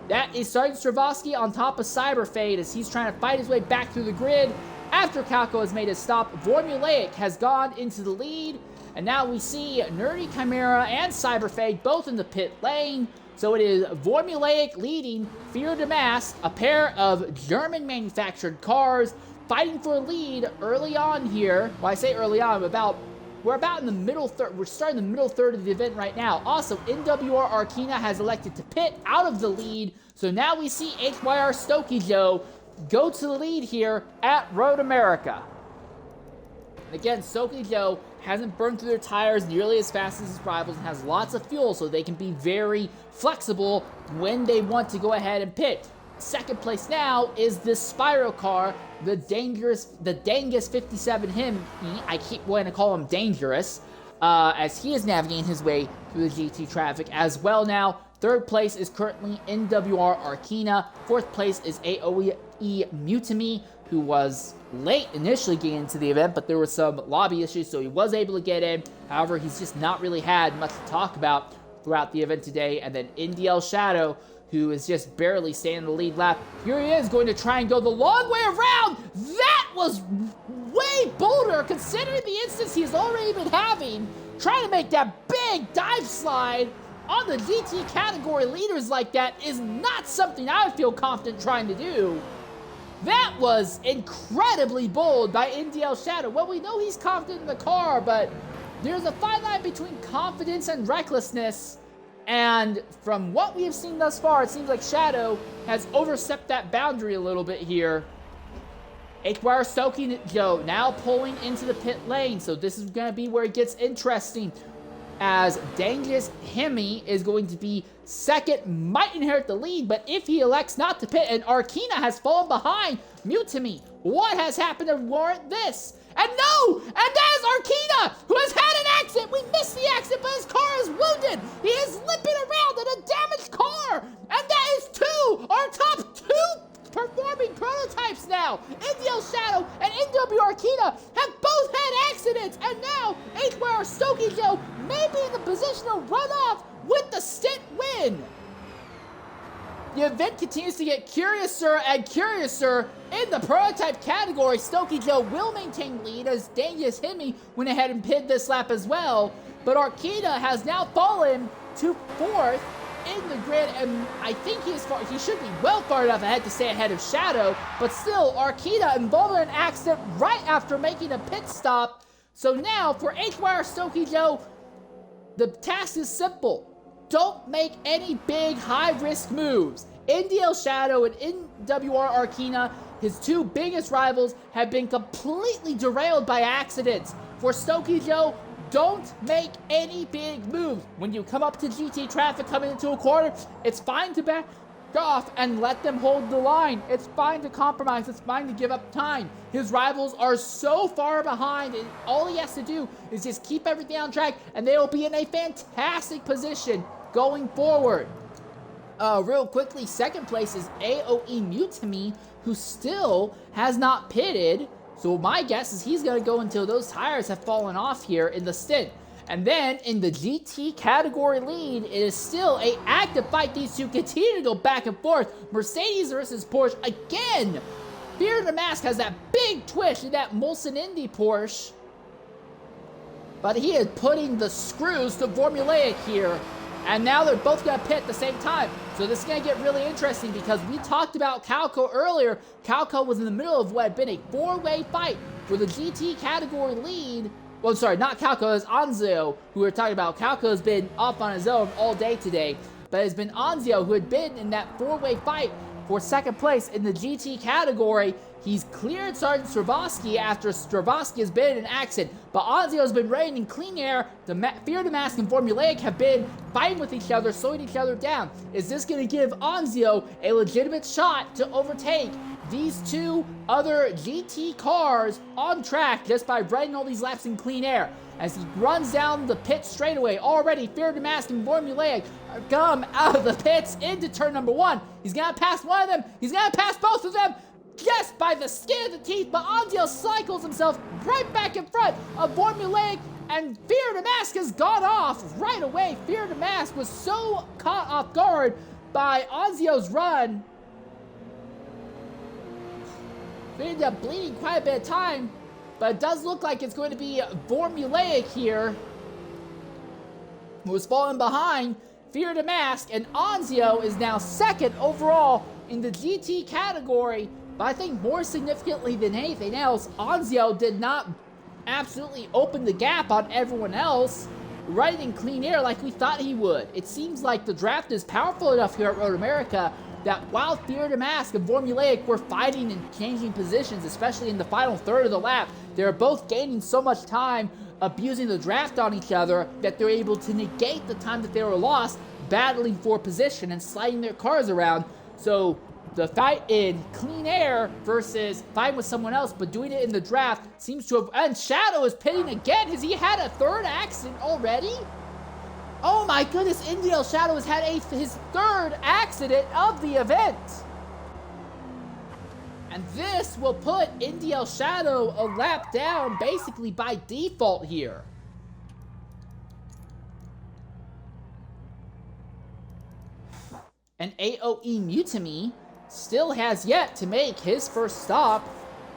That is Sergeant Stravosky on top of Cyberfade as he's trying to fight his way back through the grid. After Calco has made his stop, Formulaic has gone into the lead. And now we see Nerdy Chimera and Cyberfade both in the pit lane. So it is Formulaic leading Fear de Mask, a pair of German-manufactured cars fighting for a lead early on here. Well, I say early on, we're about in the middle third. We're starting the middle third of the event right now. Also, NWR Arkina has elected to pit out of the lead. So now we see HYR Stokey Joe go to the lead here at Road America. Again, Stokey Joe hasn't burned through their tires nearly as fast as his rivals and has lots of fuel, so they can be very flexible when they want to go ahead and pit. Second place now is this Spyro car, the Dangus 57 him. I keep wanting to call him Dangerous, as he is navigating his way through the GT traffic as well now. Third place is currently NWR Arkina. Fourth place is AOE Mutiny, who was late initially getting into the event, but there were some lobby issues, so he was able to get in. However, he's just not really had much to talk about throughout the event today. And then NDL Shadow, who is just barely staying in the lead lap. Here he is, going to try and go the long way around. That was way bolder, considering the instance he's already been having. Trying to make that big dive slide on the GT category leaders like that is not something I would feel confident trying to do. That was incredibly bold by NDL Shadow. Well, we know he's confident in the car, but there's a fine line between confidence and recklessness. And from what we have seen thus far, it seems like Shadow has overstepped that boundary a little bit here. HYR Stokey Joe now pulling into the pit lane. So this is going to be where it gets interesting, as Dangus Hemi is going to be second, might inherit the lead, but if he elects not to pit, and Arkina has fallen behind Mutiny, what has happened to warrant this? And no! And that is Arkina, who has had an accident! We missed the accident, but his car is wounded! He is limping around in a damaged car! And that is our top two performing prototypes now! NDL Shadow and NW Arkina have both had accidents, and now HYR Stokey Joe may be in the position to run off with the stint win. The event continues to get curiouser and curiouser in the prototype category. Stokey Joe will maintain lead as Dangus Hemi went ahead and pitted this lap as well, but Arkina has now fallen to fourth in the grid, and I think he should be well far enough ahead to stay ahead of Shadow, but still, Arkina involved in an accident right after making a pit stop. So now, for HYR Stokey Joe, the task is simple. Don't make any big, high-risk moves. NDL Shadow and NWR Arkina, his two biggest rivals, have been completely derailed by accidents. For Stokey Joe, don't make any big moves. When you come up to GT traffic coming into a corner, it's fine to back off and let them hold the line. It's fine to compromise. It's fine to give up time. His rivals are so far behind, and all he has to do is just keep everything on track, and they will be in a fantastic position going forward. Real quickly, second place is AOE Mutiny, who still has not pitted. So my guess is he's going to go until those tires have fallen off here in the stint. And then in the GT category lead, it is still an active fight. These two continue to go back and forth. Mercedes versus Porsche again. Fear the Mask has that big twist in that Molson Indy Porsche. But he is putting the screws to Formulaic here. And now they're both going to pit at the same time. So this is going to get really interesting because we talked about Calco earlier. Calco was in the middle of what had been a four-way fight for the GT category lead. Well, sorry, not Calco, it was Anzio who we're talking about. Calco has been off on his own all day today. But it's been Anzio who had been in that four-way fight for second place in the GT category. He's cleared Sergeant Stravosky after Stravosky has been in an accident, but Anzio has been reigning in clean air. Fear the Mask and Formulaic have been fighting with each other, slowing each other down. Is this going to give Anzio a legitimate shot to overtake these two other GT cars on track just by running all these laps in clean air? As he runs down the pit straightaway, already Fear the Mask and Formulaic come out of the pits into turn number one. He's going to pass one of them. He's going to pass both of them. Just by the skin of the teeth, but Anzio cycles himself right back in front of Formulaic, and Fear the Mask has gone off right away. Fear the Mask was so caught off guard by Anzio's run. They ended up bleeding quite a bit of time, but it does look like it's going to be Formulaic here, who was falling behind. Fear the Mask, and Anzio is now second overall in the GT category. But I think more significantly than anything else, Anzio did not absolutely open the gap on everyone else, right in clean air like we thought he would. It seems like the draft is powerful enough here at Road America that while Fear the Mask and Formulaic were fighting and changing positions, especially in the final third of the lap, they're both gaining so much time abusing the draft on each other that they're able to negate the time that they were lost battling for position and sliding their cars around. So the fight in clean air versus fighting with someone else, but doing it in the draft seems to have... And Shadow is pitting again. Has he had a third accident already? Oh my goodness, Indio Shadow has had his third accident of the event. And this will put Indio Shadow a lap down basically by default here. And AOE Mutiny still has yet to make his first stop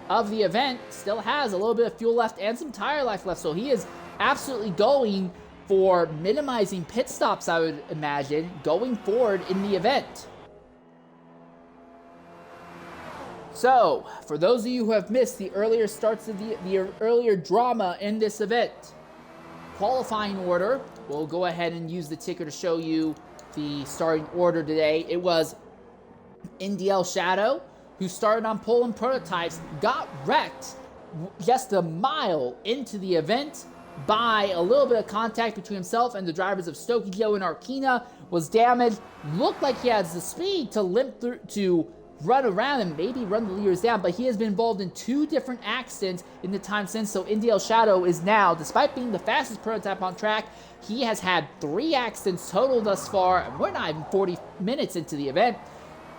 of the event. Still has a little bit of fuel left and some tire life left. So he is absolutely going for minimizing pit stops, I would imagine, going forward in the event. So, for those of you who have missed the earlier starts of the earlier drama in this event, qualifying order, we'll go ahead and use the ticker to show you the starting order today. It was Indiel Shadow, who started on pole and prototypes, got wrecked just a mile into the event by a little bit of contact between himself and the drivers of Stokey Joe and Arkina, was damaged, looked like he has the speed to limp through, to run around and maybe run the leaders down, but he has been involved in 2 different accidents in the time since. So Indiel Shadow is now, despite being the fastest prototype on track, he has had 3 accidents total thus far, and we're not even 40 minutes into the event,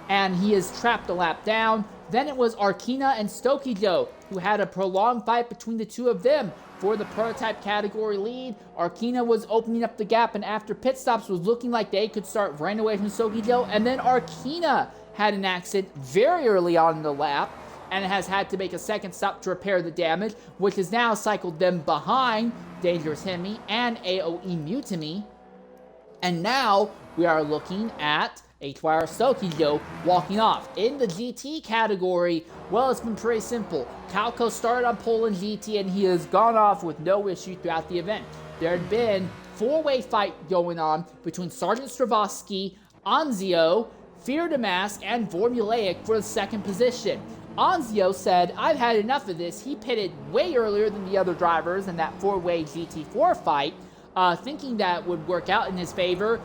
and he is trapped a lap down. Then it was Arkina and Stokey Joe, who had a prolonged fight between the two of them for the prototype category lead. Arkina was opening up the gap, and after pit stops was looking like they could start running away from Stokey Joe, and then Arkina had an accident very early on in the lap and has had to make a second stop to repair the damage, which has now cycled them behind Dangerous Hemi and AOE Mutiny. And now we are looking at HYR Stokey Joe walking off. In the GT category, well, it's been pretty simple. Calco started on pole in GT and he has gone off with no issue throughout the event. There had been 4-way fight going on between Sergeant Stravosky, Anzio, Fear the Mask, and Formulaic for the second position. Anzio said, "I've had enough of this." He pitted way earlier than the other drivers in that 4-way GT4 fight, thinking that would work out in his favor.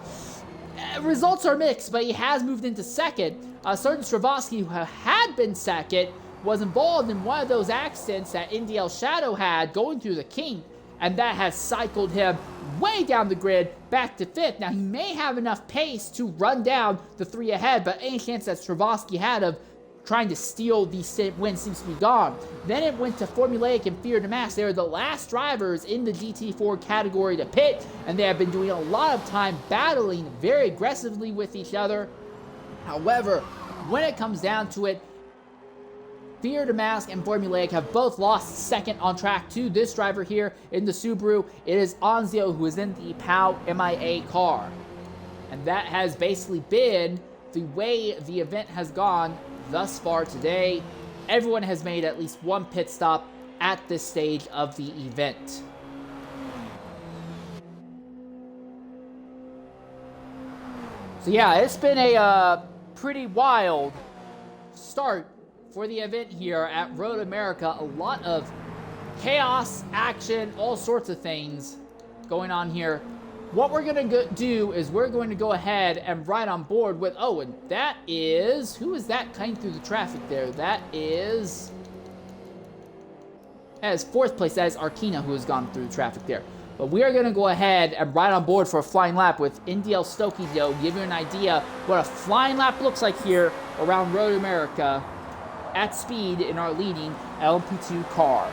Results are mixed, but he has moved into second. Sergeant Stravosky, who had been second, was involved in one of those accidents that Indiel Shadow had going through the kink, and that has cycled him way down the grid back to 5th. Now, he may have enough pace to run down the 3 ahead, but any chance that Stravosky had of trying to steal the win seems to be gone. Then it went to Formulaic and Fear the Mask. They were the last drivers in the GT4 category to pit, and they have been doing a lot of time battling very aggressively with each other. However, when it comes down to it, Fear the Mask and Formulaic have both lost second on track to this driver here in the Subaru. It is Anzio who is in the POW MIA car. And that has basically been the way the event has gone thus far today. Everyone has made at least one pit stop at this stage of the event. So yeah, it's been a pretty wild start for the event here at Road America. A lot of chaos, action, all sorts of things going on here. What we're going to do is we're going to go ahead and ride on board with... Oh, and that is... Who is that coming through the traffic there? That is 4th place. That is Arkina, who has gone through the traffic there. But we are going to go ahead and ride on board for a flying lap with Indiel Stokey Joe. Give you an idea what a flying lap looks like here around Road America at speed in our leading LMP2 car.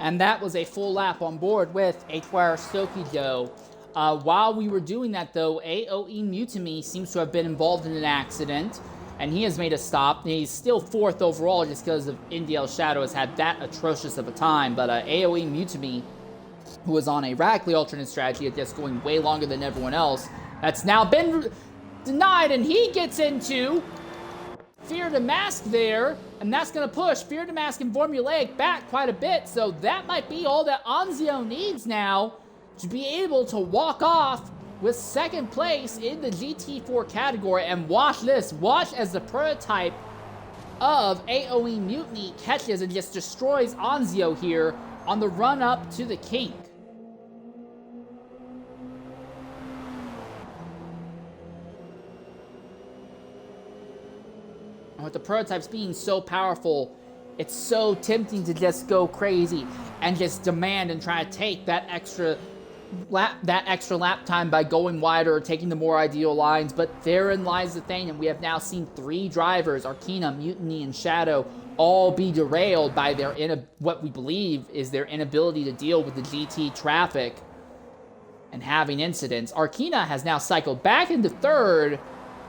And that was a full lap on board with HYR Stokey Joe. While we were doing that, though, AOE Mutiny seems to have been involved in an accident, and he has made a stop. He's still 4th overall just because of NDL Shadow has had that atrocious of a time, but AOE Mutiny, who was on a radically alternate strategy of just going way longer than everyone else, that's now been denied, and he gets into Fear to Mask there, and that's going to push Fear to Mask and Formulaic back quite a bit, so that might be all that Anzio needs now to be able to walk off with 2nd place in the GT4 category. And watch this. Watch as the prototype of AOE Mutiny catches and just destroys Anzio here on the run up to the kink. And with the prototypes being so powerful, it's so tempting to just go crazy and just demand and try to take that extra lap time by going wider or taking the more ideal lines. But therein lies the thing, and we have now seen 3 drivers, Arcana, Mutiny, and Shadow, all be derailed by their what we believe is their inability to deal with the GT traffic and having incidents. Arcana has now cycled back into 3rd,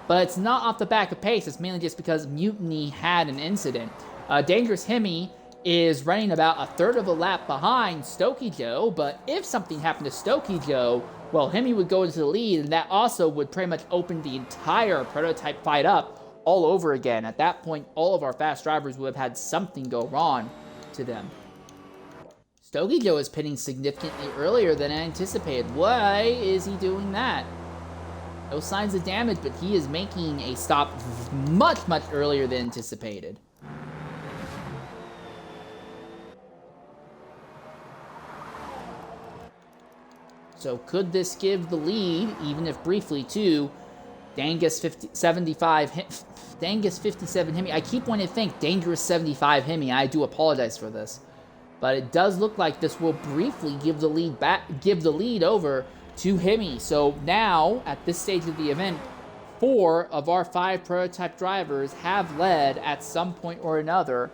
but it's not off the back of pace. It's mainly just because Mutiny had an incident. Dangerous Hemi is running about 1/3 of a lap behind Stokey Joe, but if something happened to Stokey Joe, well, Hemi would go into the lead, and that also would pretty much open the entire prototype fight up all over again. At that point, all of our fast drivers would have had something go wrong to them. Stokey Joe is pitting significantly earlier than anticipated. Why is he doing that? No signs of damage, but he is making a stop much, much earlier than anticipated. So could this give the lead, even if briefly, to Dangus 57 Hemi? I keep wanting to think Dangerous 75 Hemi. I do apologize for this, but it does look like this will briefly give the lead over to Hemi. So now, at this stage of the event, 4 of our 5 prototype drivers have led at some point or another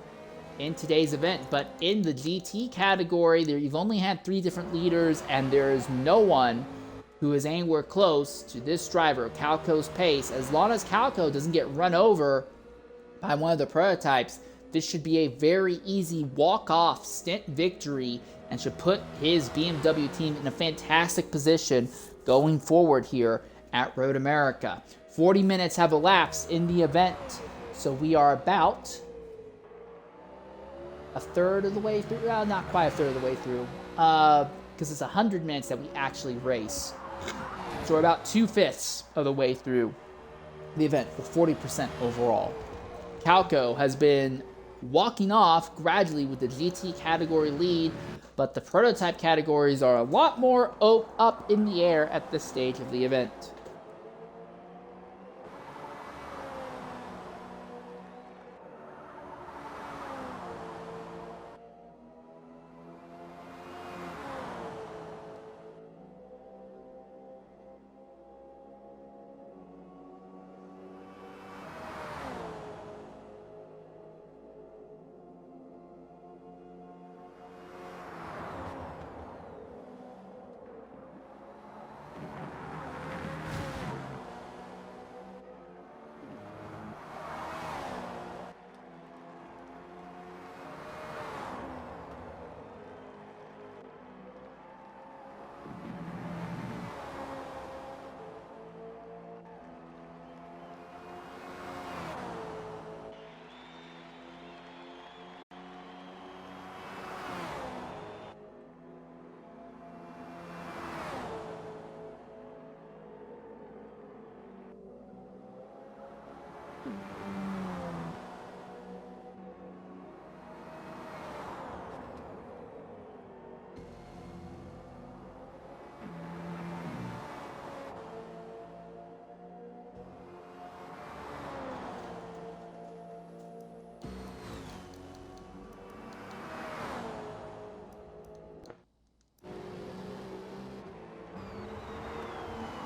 in today's event. But in the GT category, you've only had 3 different leaders, and there is no one who is anywhere close to this driver, Calco's pace. As long as Calco doesn't get run over by one of the prototypes, this should be a very easy walk-off Stint victory and should put his BMW team in a fantastic position going forward here at Road America. 40 minutes have elapsed in the event, so we are about 1/3 of the way through. Well, not quite 1/3 of the way through, because it's 100 minutes that we actually race. So we're about 2/5 of the way through the event, with 40% overall. Calco has been walking off gradually with the GT category lead, but the prototype categories are a lot more up in the air at this stage of the event.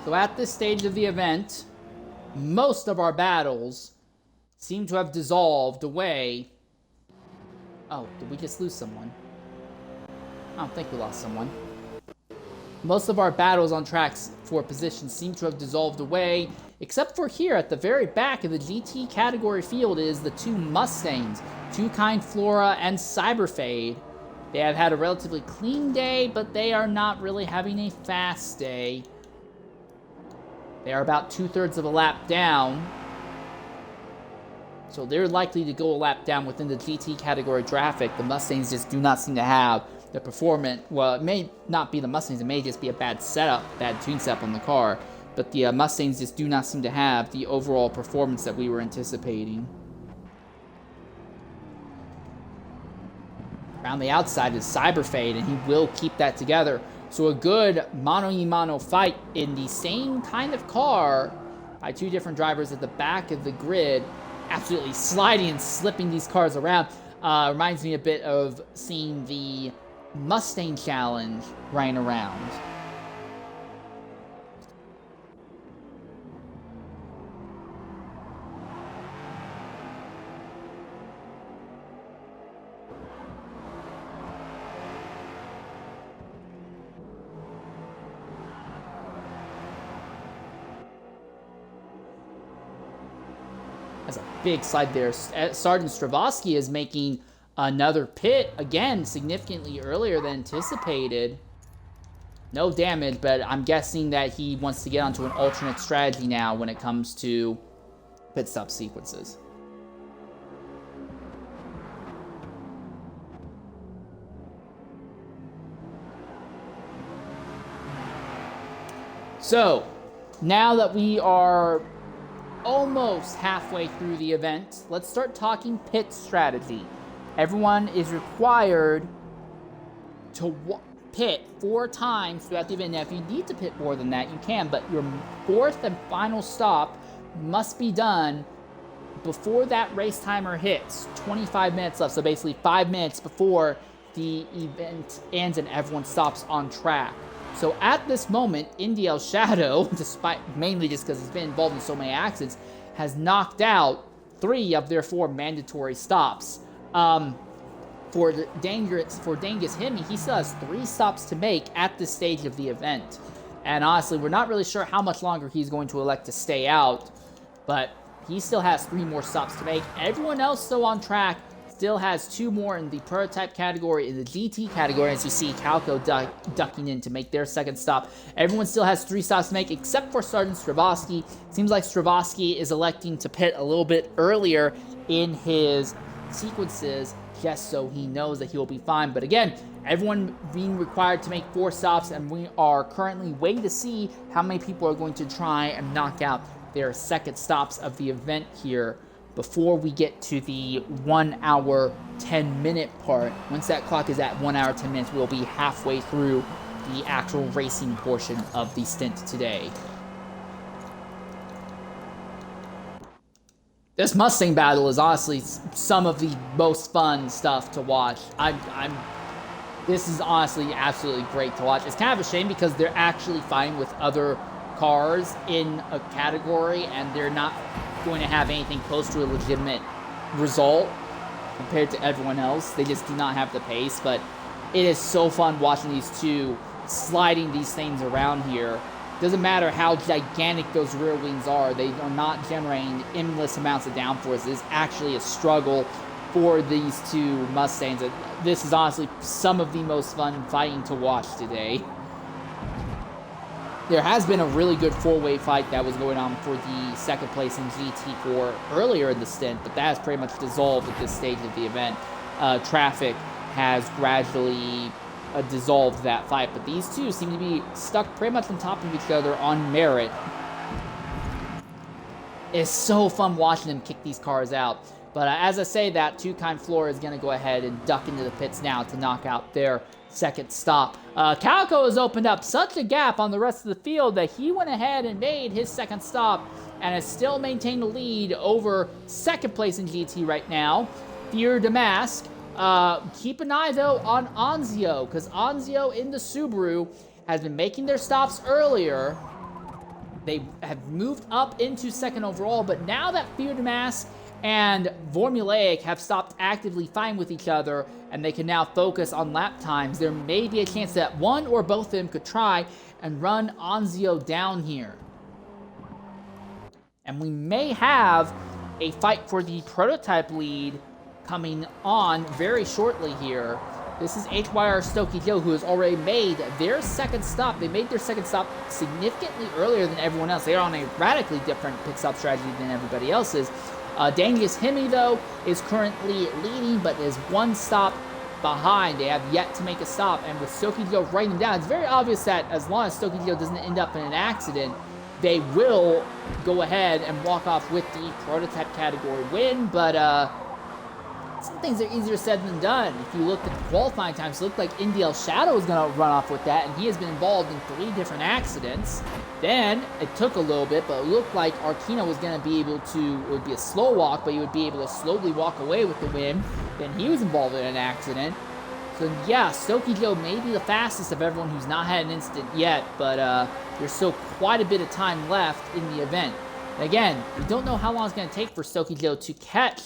So at this stage of the event, most of our battles seem to have dissolved away. Oh, did we just lose someone? I don't think we lost someone. Most of our battles on tracks for position seem to have dissolved away, except for here at the very back of the GT category field is the two Mustangs, Two Kind Flora and Cyberfade. They have had a relatively clean day, but they are not really having a fast day. They are about 2/3 of a lap down. So they're likely to go a lap down within the GT category traffic. The Mustangs just do not seem to have the performance. Well, it may not be the Mustangs. It may just be a bad setup, bad tune setup on the car. But the Mustangs just do not seem to have the overall performance that we were anticipating. Around the outside is Cyberfade, and he will keep that together. So a good mano-y-mano fight in the same kind of car by two different drivers at the back of the grid, absolutely sliding and slipping these cars around. Reminds me a bit of seeing the Mustang Challenge running around. That's a big slide there. Sergeant Stravosky is making another pit, again, significantly earlier than anticipated. No damage, but I'm guessing that he wants to get onto an alternate strategy now when it comes to pit stop sequences. So, now that we are almost halfway through the event, let's start talking pit strategy. Everyone is required to pit 4 times throughout the event. Now, if you need to pit more than that, you can, but your 4th and final stop must be done before that race timer hits. 25 minutes left, so basically 5 minutes before the event ends and everyone stops on track. So at this moment, Indy El Shadow, despite mainly just because he's been involved in so many accidents, has knocked out 3 of their 4 mandatory stops. For Dangerous Himi, he still has 3 stops to make at this stage of the event. And honestly, we're not really sure how much longer he's going to elect to stay out, but he still has 3 more stops to make. Everyone else still on track still has 2 more in the prototype category. In the GT category, as you see Calco ducking in to make their 2nd stop. Everyone still has 3 stops to make, except for Sergeant Stravosky. Seems like Stravosky is electing to pit a little bit earlier in his sequences, just so he knows that he will be fine. But again, everyone being required to make 4 stops, and we are currently waiting to see how many people are going to try and knock out their 2nd stops of the event here before we get to the 1 hour, 10 minute part. Once that clock is at 1 hour, 10 minutes, we'll be halfway through the actual racing portion of the stint today. This Mustang battle is honestly some of the most fun stuff to watch. This is honestly absolutely great to watch. It's kind of a shame because they're actually fighting with other cars in a category, and they're not going to have anything close to a legitimate result compared to everyone else. They just do not have the pace, but it is so fun watching these two sliding these things around here. Doesn't matter how gigantic those rear wings are, they are not generating endless amounts of downforce. It's actually a struggle for these two Mustangs. This is honestly some of the most fun fighting to watch today. There has been a really good 4-way fight that was going on for the 2nd place in GT4 earlier in the stint, but that has pretty much dissolved at this stage of the event. Traffic has gradually dissolved that fight, but these two seem to be stuck pretty much on top of each other on merit. It's so fun watching them kick these cars out. But as I say that, Two Kind Flora is going to go ahead and duck into the pits now to knock out their 2nd stop. Calco has opened up such a gap on the rest of the field that he went ahead and made his 2nd stop and has still maintained the lead over 2nd place in GT right now. Fear Damask. Keep an eye, though, on Anzio, because Anzio in the Subaru has been making their stops earlier. They have moved up into 2nd overall, but now that Fear Damask and Formulaic have stopped actively fighting with each other, and they can now focus on lap times. There may be a chance that one or both of them could try and run Anzio down here. And we may have a fight for the prototype lead coming on very shortly here. This is HYR Stokey Joe, who has already made their second stop. They made their second stop significantly earlier than everyone else. They are on a radically different pit stop strategy than everybody else is. Dangus Hemi, though, is currently leading, but is one stop behind. They have yet to make a stop, and with Stokey Joe writing them down, it's very obvious that as long as Stokey Joe doesn't end up in an accident, they will go ahead and walk off with the prototype category win, but some things are easier said than done. If you look at the qualifying times, it looked like NDL Shadow was going to run off with that, and he has been involved in 3 different accidents. Then, it took a little bit, but it looked like Arkina was going to be able to, it would be a slow walk, but he would be able to slowly walk away with the win. Then he was involved in an accident. So yeah, Stokey Joe may be the fastest of everyone who's not had an incident yet, but there's still quite a bit of time left in the event. Again, we don't know how long it's going to take for Stokey Joe to catch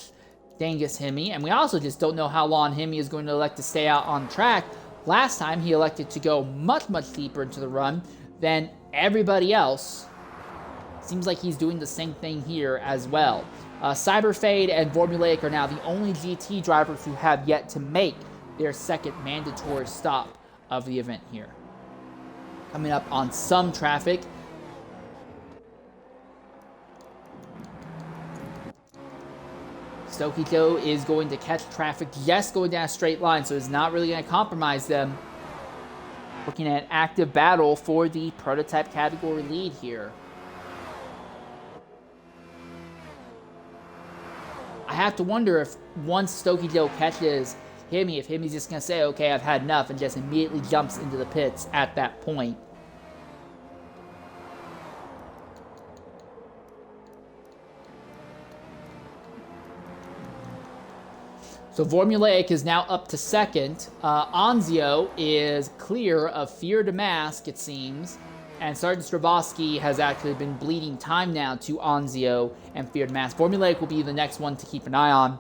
Dangus Hemi, and we also just don't know how long Hemi is going to elect to stay out on track. Last time, he elected to go much, much deeper into the run than everybody else. Seems like he's doing the same thing here as well. Cyberfade and Formulaic are now the only GT drivers who have yet to make their second mandatory stop of the event here. Coming up on some traffic. Stokey Joe is going to catch traffic just going down a straight line, so it's not really going to compromise them. Looking at an active battle for the prototype category lead here. I have to wonder if once Stokey Joe catches Hemi, if Hemi's just going to say, okay, I've had enough, and just immediately jumps into the pits at that point. So Formulaic is now up to second. Anzio is clear of Fear to Mask, it seems. And Sergeant Stravoski has actually been bleeding time now to Anzio and Fear to Mask. Formulaic will be the next one to keep an eye on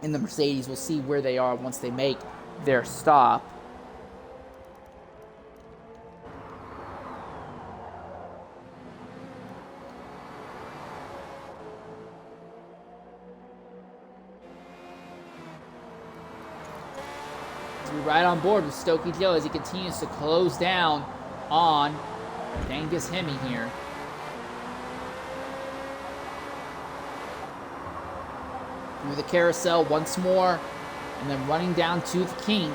in the Mercedes. We'll see where they are once they make their stop. We're right on board with Stokey Joe as he continues to close down on Dangus Hemi here. Through the carousel once more, and then running down to the kink.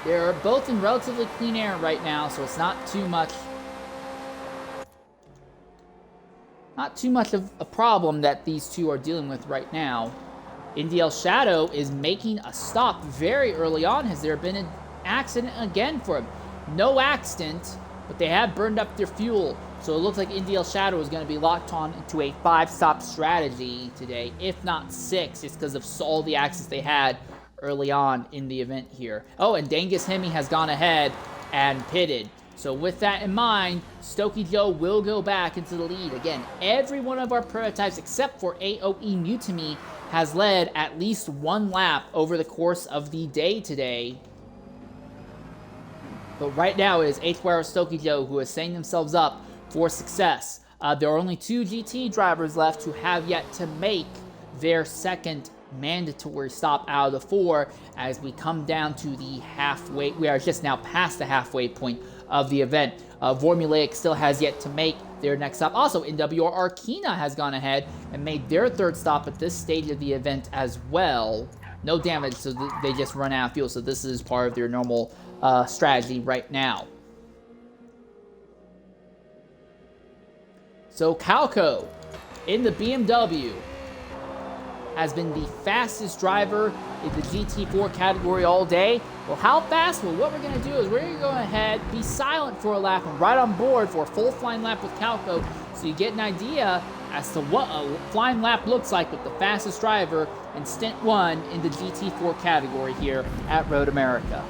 They're both in relatively clean air right now, so it's not too much of a problem that these two are dealing with right now. NDL Shadow is making a stop very early on. Has there been an accident again for him? No accident, but they have burned up their fuel. So it looks like NDL Shadow is going to be locked on into a 5-stop strategy today, if not 6, just because of all the accidents they had early on in the event here. Oh, and Dangus Hemi has gone ahead and pitted. So with that in mind, Stokey Joe will go back into the lead. Again, every one of our prototypes, except for AOE Mutiny, has led at least 1 lap over the course of the day today. But right now it is HYR Stokey Joe who is setting themselves up for success. There are only 2 GT drivers left who have yet to make their second mandatory stop out of the 4 as we come down to the halfway. We are just now past the halfway point of the event. Formulaic still has yet to make their next stop. Also, NWR Arkina has gone ahead and made their 3rd stop at this stage of the event as well. No damage, so they just run out of fuel, so this is part of their normal strategy right now. So Calco in the BMW has been the fastest driver in the GT4 category all day. Well, how fast? Well, what we're going to do is we're going to go ahead, be silent for a lap, and right on board for a full flying lap with Calco, so you get an idea as to what a flying lap looks like with the fastest driver in Stint 1 in the GT4 category here at Road America.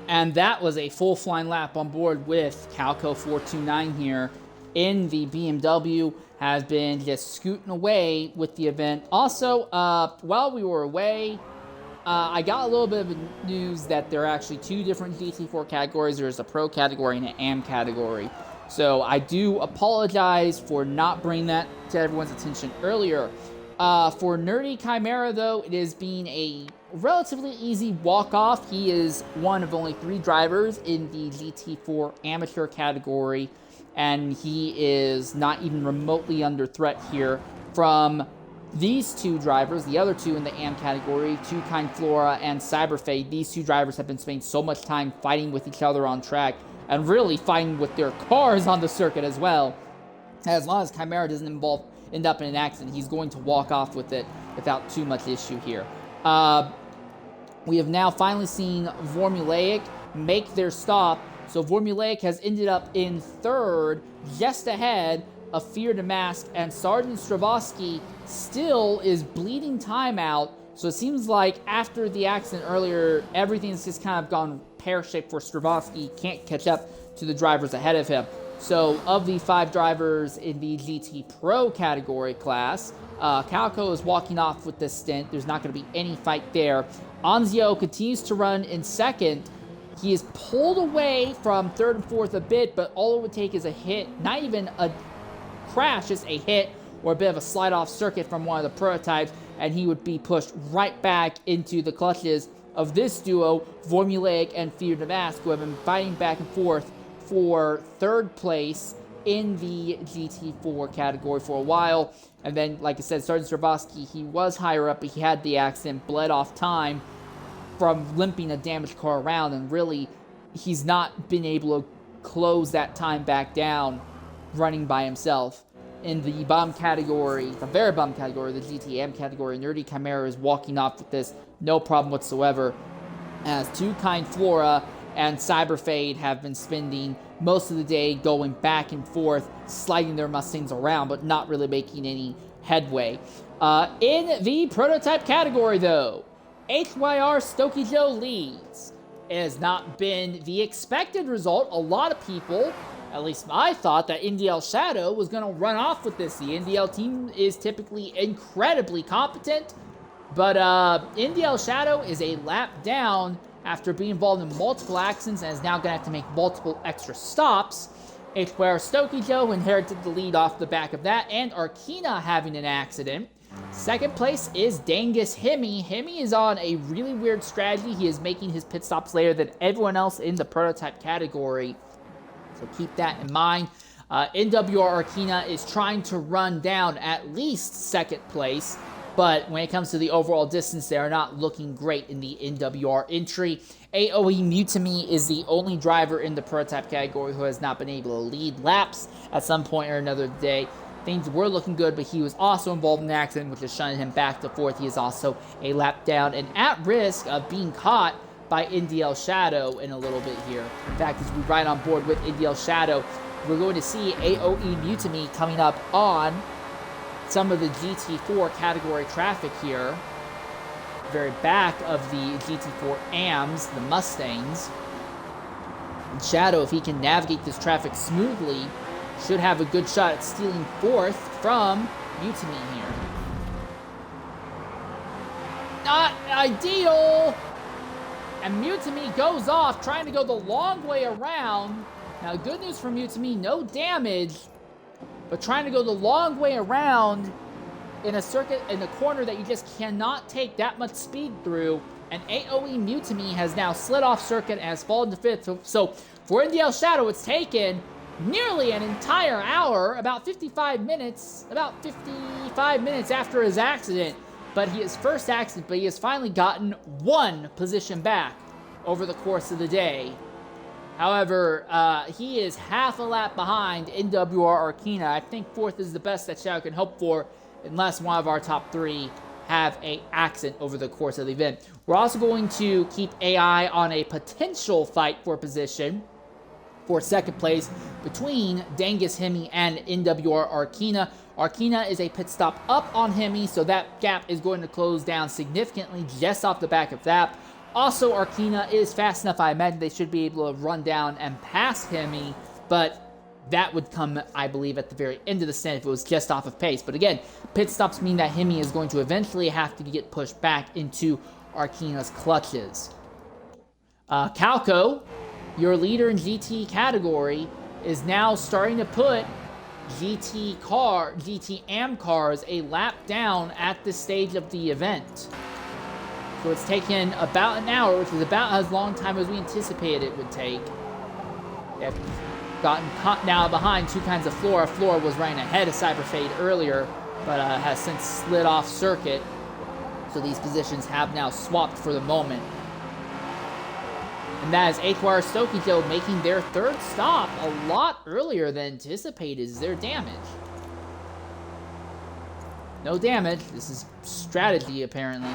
And that was a full flying lap on board with Calco429 here in the BMW. Has been just scooting away with the event. Also, while we were away, I got a little bit of news that there are actually two different GT4 categories. There's a Pro category and an AM category. So I do apologize for not bringing that to everyone's attention earlier. For Nerdy Chimera, though, it has been a relatively easy walk-off. He is one of only 3 drivers in the GT4 amateur category, and he is not even remotely under threat here from these 2 drivers, the other 2 in the AM category, Two Kind Flora and Cyberfade. These 2 drivers have been spending so much time fighting with each other on track and really fighting with their cars on the circuit as well. As long as Chimera doesn't end up in an accident, he's going to walk off with it without too much issue here. We have now finally seen Formulaic make their stop. So Formulaic has ended up in 3rd, just ahead of Fear to Mask, and Sergeant Stravosky still is bleeding time out. So it seems like after the accident earlier, everything's just kind of gone pear-shaped for Stravosky. Can't catch up to the drivers ahead of him. So of the 5 drivers in the GT Pro category class, Calco is walking off with this stint. There's not going to be any fight there. Anzio continues to run in 2nd. He is pulled away from 3rd and 4th a bit, but all it would take is a hit, not even a crash, just a hit or a bit of a slide off circuit from one of the prototypes, and he would be pushed right back into the clutches of this duo, Formulaic and Fear to Mask, who have been fighting back and forth for 3rd place in the GT4 category for a while. And then, like I said, Sergeant Stravosky, he was higher up, but he had the accident, bled off time from limping a damaged car around, and really, he's not been able to close that time back down running by himself. In the bomb category, the very bomb category, the GTM category, Nerdy Chimera is walking off with this, no problem whatsoever, as Two Kind Flora and Cyberfade have been spending most of the day going back and forth, sliding their Mustangs around, but not really making any headway. In the prototype category, though, HYR Stokey Joe leads. It has not been the expected result. A lot of people, at least I thought, that NDL Shadow was going to run off with this. The NDL team is typically incredibly competent, but NDL Shadow is a lap down after being involved in multiple accidents and is now going to have to make multiple extra stops. HYR Stokey Joe inherited the lead off the back of that, and Arkina having an accident. 2nd place is Dangus Hemi. Hemi is on a really weird strategy. He is making his pit stops later than everyone else in the prototype category, so keep that in mind. NWR Arkina is trying to run down at least 2nd place, but when it comes to the overall distance, they are not looking great in the NWR entry. AOE Mutiny is the only driver in the prototype category who has not been able to lead laps at some point or another today. Things were looking good, but he was also involved in an accident, which is shunting him back to 4th. He is also a lap down and at risk of being caught by NDL Shadow in a little bit here. In fact, as we ride on board with NDL Shadow, we're going to see AOE Mutiny coming up on some of the GT4 category traffic here. Very back of the GT4 AMs, the Mustangs. And Shadow, if he can navigate this traffic smoothly, should have a good shot at stealing 4th from Mutiny here. Not ideal! And Mutiny goes off, trying to go the long way around. Now, good news for Mutiny, no damage, but trying to go the long way around in a circuit, in a corner that you just cannot take that much speed through. And AoE Mutiny has now slid off circuit and has fallen to 5th. So for NDL Shadow, it's taken nearly an entire hour, about 55 minutes after his accident. But his first accident, but he has finally gotten one position back over the course of the day. However, he is half a lap behind NWR Arcana. I think 4th is the best that Shadow can hope for, unless one of our top 3 have an accident over the course of the event. We're also going to keep AI on a potential fight for position for 2nd place between Dangus Hemi and NWR Arcana. Arcana is a pit stop up on Hemi, so that gap is going to close down significantly just off the back of that. Also, Arcana is fast enough, I imagine they should be able to run down and pass Hemi, but that would come, I believe, at the very end of the stint if it was just off of pace. But again, pit stops mean that Hemi is going to eventually have to get pushed back into Arcana's clutches. Calco, your leader in GT category, is now starting to put GT AM cars a lap down at this stage of the event. So it's taken about an hour, which is about as long time as we anticipated it would take. They've gotten caught now behind 2 kinds of Flora. Flora was running ahead of Cyberfade earlier, but has since slid off circuit. So these positions have now swapped for the moment. And that is H-Wire Stokey Joe making their 3rd stop a lot earlier than anticipated. Is there damage? No damage. This is strategy, apparently.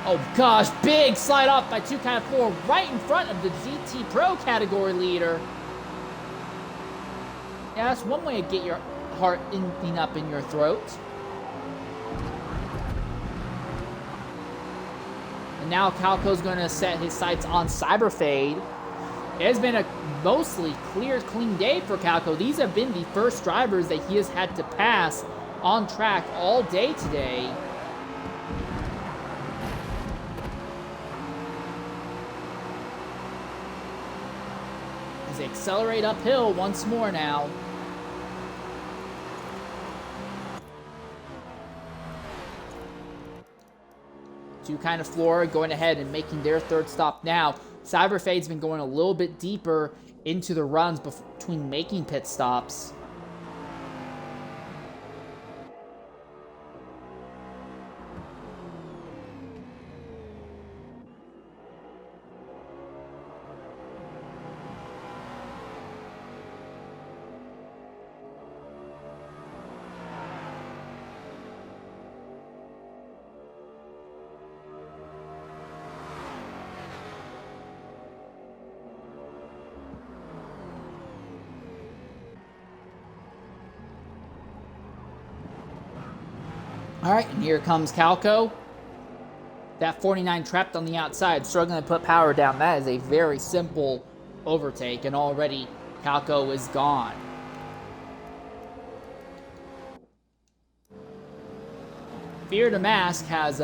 Oh gosh, big slide off by 2 kind of 4 right in front of the GT Pro category leader. Yeah, that's one way to get your heart ending up in your throat. And now Calco's going to set his sights on Cyberfade. It has been a mostly clear, clean day for Calco. These have been the first drivers that he has had to pass on track all day today. As they accelerate uphill once more now. Two kind of Flora going ahead and making their 3rd stop now. Cyberfade's been going a little bit deeper into the runs between making pit stops. All right, and here comes Calco. That 49 trapped on the outside, struggling to put power down. That is a very simple overtake, and already Calco is gone. Fear to Mask has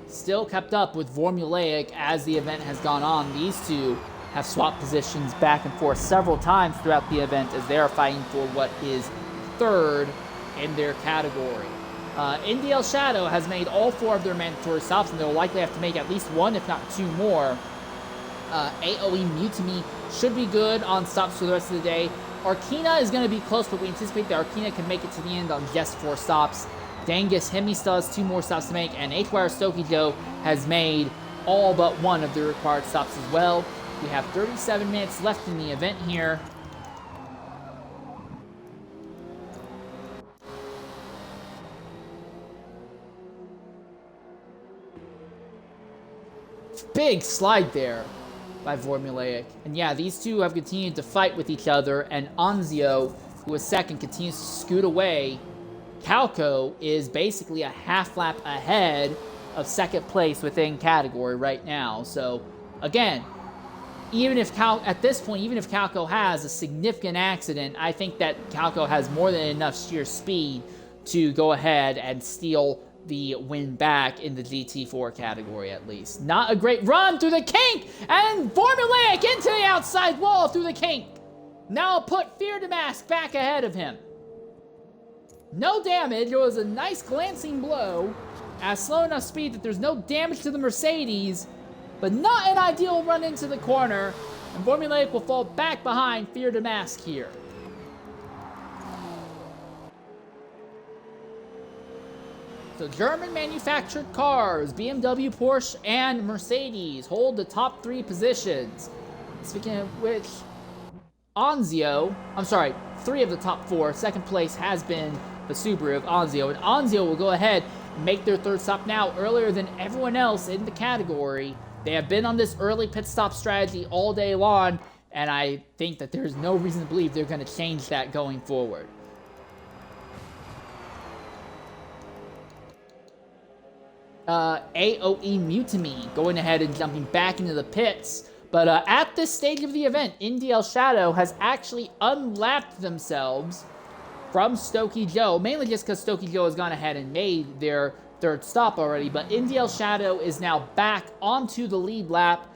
still kept up with Formulaic as the event has gone on. These two have swapped positions back and forth several times throughout the event as they are fighting for what is 3rd in their category. NDL Shadow has made all 4 of their mandatory stops, and they'll likely have to make at least 1, if not 2 more. AoE Mutiny should be good on stops for the rest of the day. Arcana is going to be close, but we anticipate that Arcana can make it to the end on just 4 stops. Dangus Hemi still has 2 more stops to make, and H-Wire Stokey Joe has made all but 1 of the required stops as well. We have 37 minutes left in the event here. Big slide there by Formulaic. And yeah, these two have continued to fight with each other, and Anzio, who was 2nd, continues to scoot away. Calco is basically a half lap ahead of 2nd place within category right now. So again, at this point, even if Calco has a significant accident, I think that Calco has more than enough sheer speed to go ahead and steal the win back in the GT4 category, at least. Not a great run through the kink, and Formulaic into the outside wall through the kink. Now put Fear the Mask back ahead of him. No damage. It was a nice glancing blow at slow enough speed that there's no damage to the Mercedes, but not an ideal run into the corner, and Formulaic will fall back behind Fear the Mask here. So German manufactured cars, BMW, Porsche, and Mercedes hold the top 3 positions. Speaking of which, Anzio, 3 of the top 4. Second place has been the Subaru of Anzio, and Anzio will go ahead and make their 3rd stop now earlier than everyone else in the category. They have been on this early pit stop strategy all day long, and I think that there's no reason to believe they're going to change that going forward. AOE Mutiny going ahead and jumping back into the pits. But at this stage of the event, Indy El Shadow has actually unlapped themselves from Stokey Joe, mainly just because Stokey Joe has gone ahead and made their 3rd stop already. But Indy El Shadow is now back onto the lead lap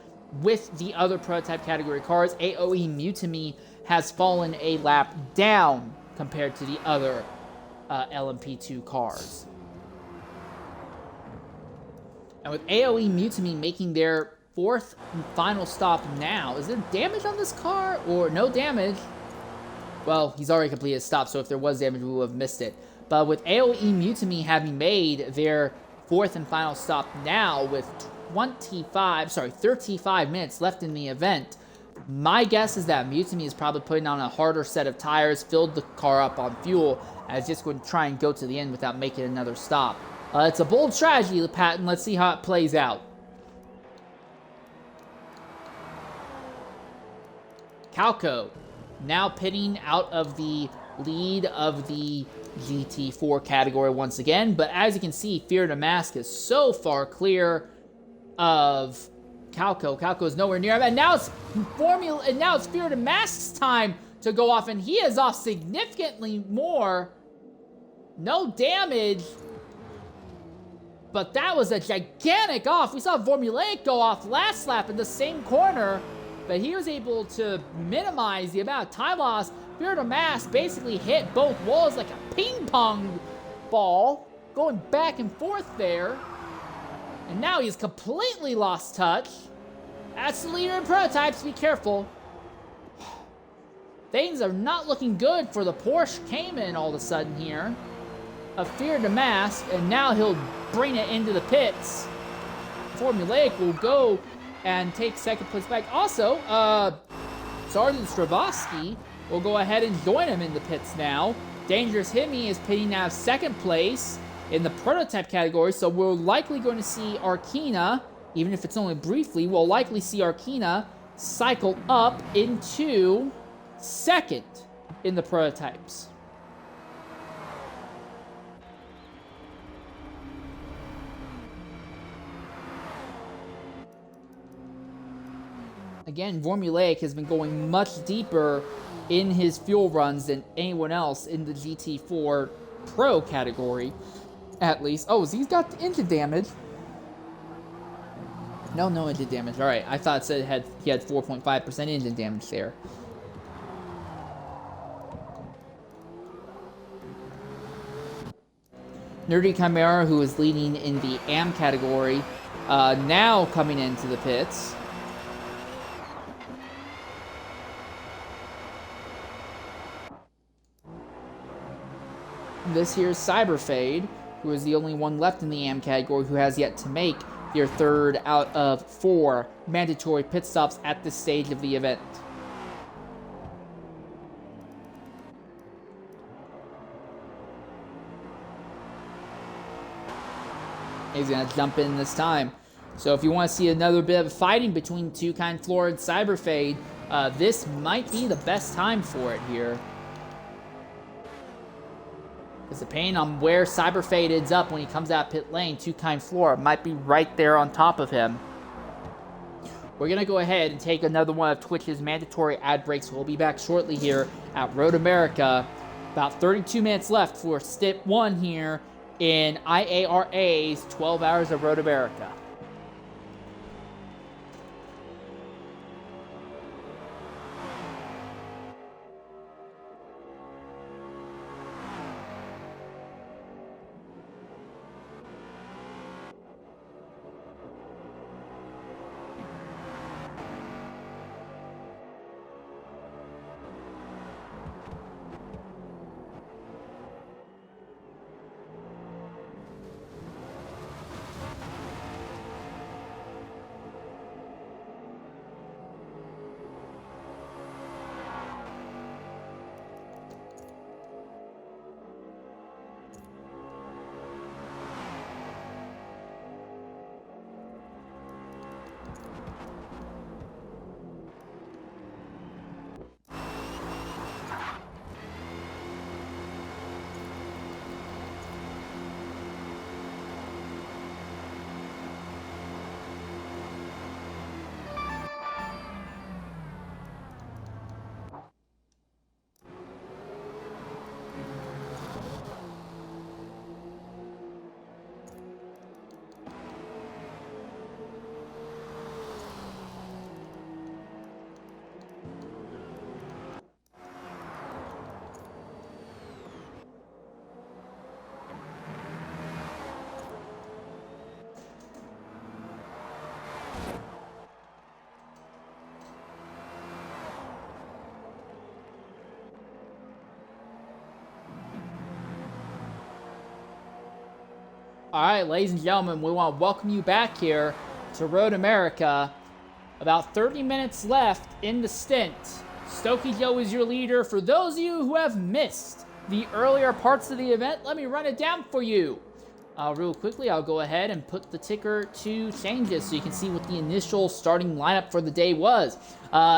with the other prototype category cars. AOE Mutiny has fallen a lap down compared to the other LMP2 cars. And with AOE Mutiny making their 4th and final stop now, is there damage on this car or no damage? Well, he's already completed his stop, so if there was damage, we would have missed it. But with AOE Mutiny having made their 4th and final stop now with 35 minutes left in the event, my guess is that Mutiny is probably putting on a harder set of tires, filled the car up on fuel, and is just going to try and go to the end without making another stop. It's a bold strategy, Patton. Let's see how it plays out. Calco now pitting out of the lead of the GT4 category once again. But as you can see, Fear the Mask is so far clear of Calco. Calco is nowhere near him. And now it's Fear the Mask's time to go off. And he is off significantly more. No damage. But that was a gigantic off. We saw Formulaic go off last lap in the same corner, but he was able to minimize the amount of time loss. Fear the Mask basically hit both walls like a ping pong ball, going back and forth there. And now he's completely lost touch. That's the leader in prototypes, be careful. Things are not looking good for the Porsche Cayman all of a sudden here. Fear the Mask, and now he'll bring it into the pits. Formulaic will go and take 2nd place back. Also, Sergeant Stravosky will go ahead and join him in the pits now. Dangerous Himmy is pitting out 2nd place in the prototype category, so we're likely going to see Arkina, even if it's only briefly, we'll likely see Arkina cycle up into 2nd in the prototypes. Again, Formulaic has been going much deeper in his fuel runs than anyone else in the GT4 Pro category, at least. Oh, so he's got engine damage. No engine damage. All right, I thought it said he had 4.5% engine damage there. Nerdy Chimera, who is leading in the AM category, now coming into the pits. This here's Cyberfade, who is the only one left in the AM category who has yet to make their 3rd out of 4 mandatory pit stops at this stage of the event. He's going to jump in this time. So if you want to see another bit of fighting between Toucan Floor and Cyberfade, this might be the best time for it here. Because depending on where Cyberfade ends up when he comes out pit lane, Toucan Floor might be right there on top of him. We're going to go ahead and take another one of Twitch's mandatory ad breaks. We'll be back shortly here at Road America. About 32 minutes left for Stint 1 here in IARA's 12 Hours of Road America. All right, ladies and gentlemen, we want to welcome you back here to Road America. About 30 minutes left in the stint. Stokey Joe is your leader. For those of you who have missed the earlier parts of the event, let me run it down for you. Real quickly, I'll go ahead and put the ticker to changes so you can see what the initial starting lineup for the day was.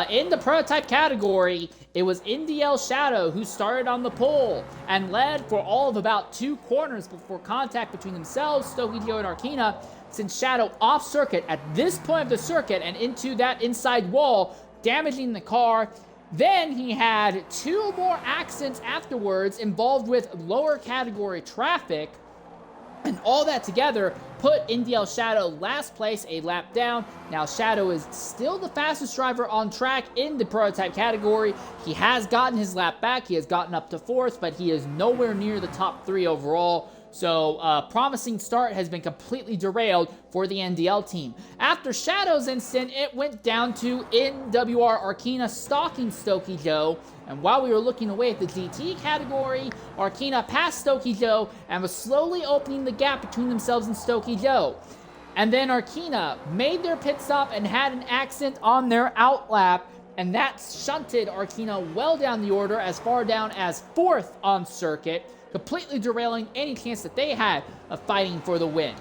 In the prototype category, it was NDL Shadow who started on the pole and led for all of about 2 corners before contact between themselves, Stokey Joe and Arkina, sent Shadow off circuit at this point of the circuit and into that inside wall, damaging the car. Then he had 2 more accidents afterwards involved with lower category traffic. And all that together put NDL Shadow last place, a lap down. Now Shadow is still the fastest driver on track in the prototype category. He has gotten his lap back. He has gotten up to 4th, but he is nowhere near the top 3 overall. So promising start has been completely derailed for the NDL team. After Shadow's incident, it went down to NWR Arkina stalking Stokey Joe. And while we were looking away at the GT category, Arkina passed Stokey Joe and was slowly opening the gap between themselves and Stokey Joe. And then Arkina made their pit stop and had an accident on their out lap, and that shunted Arkina well down the order, as far down as 4th on circuit, completely derailing any chance that they had of fighting for the win.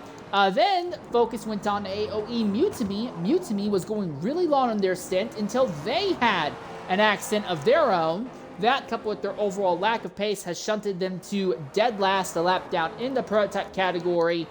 Then focus went on to AOE Mutiny. Mutiny was going really long on their stint until they had an accident of their own. That, coupled with their overall lack of pace, has shunted them to dead last, a lap down in the prototype category.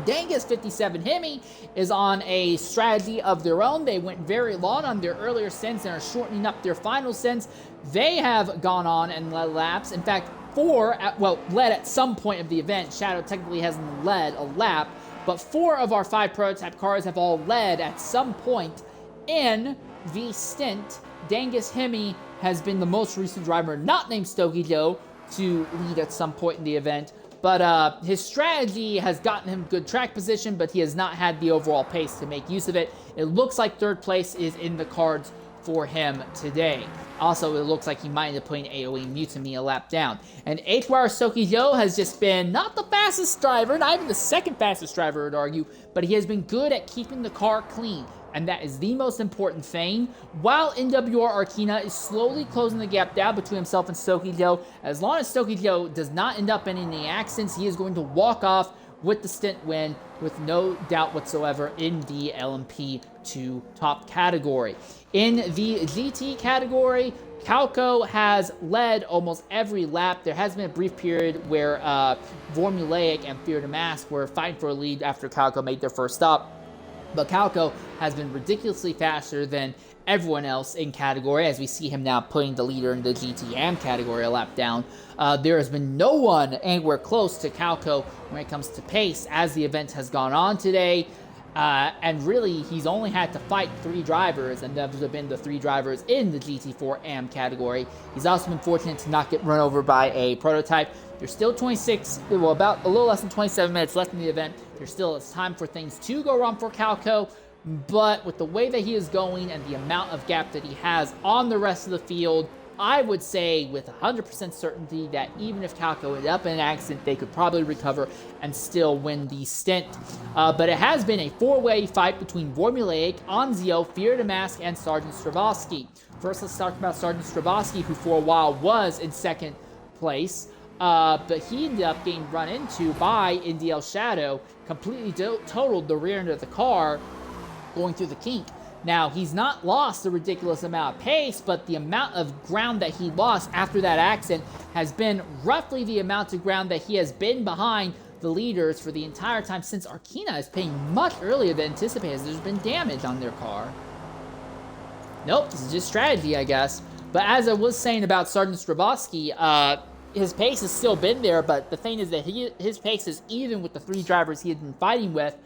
Dangus 57 Hemi is on a strategy of their own. They went very long on their earlier stints and are shortening up their final stints. They have gone on and led laps. In fact, led at some point of the event. Shadow technically hasn't led a lap, but 4 of our 5 prototype cars have all led at some point in the stint. Dangus Hemi has been the most recent driver not named Stokey Joe to lead at some point in the event, but his strategy has gotten him good track position, but he has not had the overall pace to make use of it. It looks like 3rd place is in the cards for him today. Also, it looks like he might end up putting AOE Mutiny a lap down. And H-Wire Stokey Joe has just been not the fastest driver, not even the 2nd fastest driver, I would argue, but he has been good at keeping the car clean. And that is the most important thing. While NWR Arkina is slowly closing the gap down between himself and Stokey Joe, as long as Stokey Joe does not end up in any accidents, he is going to walk off with the stint win with no doubt whatsoever in the LMP2 top category. In the GT category, Calco has led almost every lap. There has been a brief period where Formulaic and Fear to Mask were fighting for a lead after Calco made their first stop. But Calco has been ridiculously faster than everyone else in category, as we see him now putting the leader in the GT category a lap down. There has been no one anywhere close to Calco when it comes to pace as the event has gone on today. And really, he's only had to fight 3 drivers, and those have been the 3 drivers in the GT4 AM category. He's also been fortunate to not get run over by a prototype. There's still about a little less than 27 minutes left in the event. There's still time for things to go wrong for Calco, but with the way that he is going and the amount of gap that he has on the rest of the field, I would say with 100% certainty that even if Calco ended up in an accident, they could probably recover and still win the stint. But it has been a 4-way fight between Formulaic, Anzio, Fear to Mask, and Sergeant Strabowski. First, let's talk about Sergeant Strabowski, who for a while was in second place. But he ended up getting run into by Indy El Shadow, completely totaled the rear end of the car going through the kink. Now, he's not lost a ridiculous amount of pace, but the amount of ground that he lost after that accident has been roughly the amount of ground that he has been behind the leaders for the entire time since Arkina is paying much earlier than anticipated. There's been damage on their car. Nope, this is just strategy, I guess. But as I was saying about Sergeant Strabowski, his pace has still been there, but the thing is that his pace is even with the 3 drivers he had been fighting with,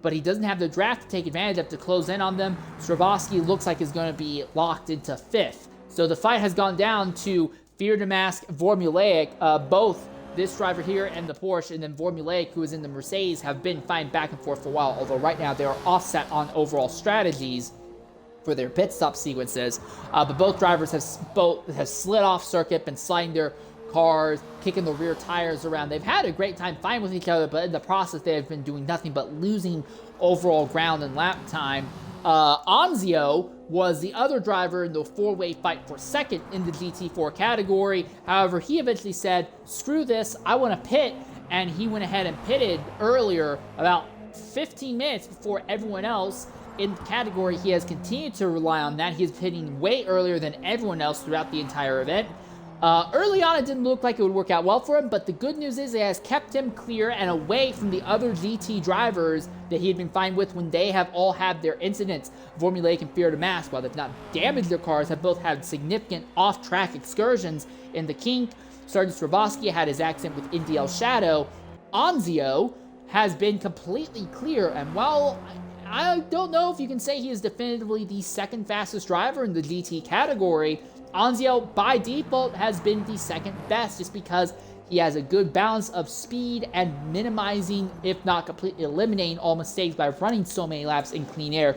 but he doesn't have the draft to take advantage of to close in on them. Strabowski looks like he's going to be locked into 5th. So the fight has gone down to Fear to Mask, Formulaic. Both this driver here and the Porsche, and then Formulaic, who is in the Mercedes, have been fighting back and forth for a while, although right now they are offset on overall strategies for their pit stop sequences. But both drivers have slid off circuit, been sliding their cars, kicking the rear tires around. They've had a great time fighting with each other, but in the process they have been doing nothing but losing overall ground and lap time. Anzio was the other driver in the 4-way fight for second in the GT4 category. However, he eventually said, screw this, I want to pit, and he went ahead and pitted earlier, about 15 minutes before everyone else in the category. He has continued to rely on that. He is pitting way earlier than everyone else throughout the entire event. Early on, it didn't look like it would work out well for him, but the good news is it has kept him clear and away from the other GT drivers that he had been fine with when they have all had their incidents. Formulaic and Fear to Mask, while they've not damaged their cars, have both had significant off-track excursions in the kink. Sergeant Strabowski had his accident with Indy El Shadow. Anzio has been completely clear, and while I don't know if you can say he is definitively the second fastest driver in the GT category, Anzio, by default, has been the second best just because he has a good balance of speed and minimizing, if not completely eliminating, all mistakes by running so many laps in clean air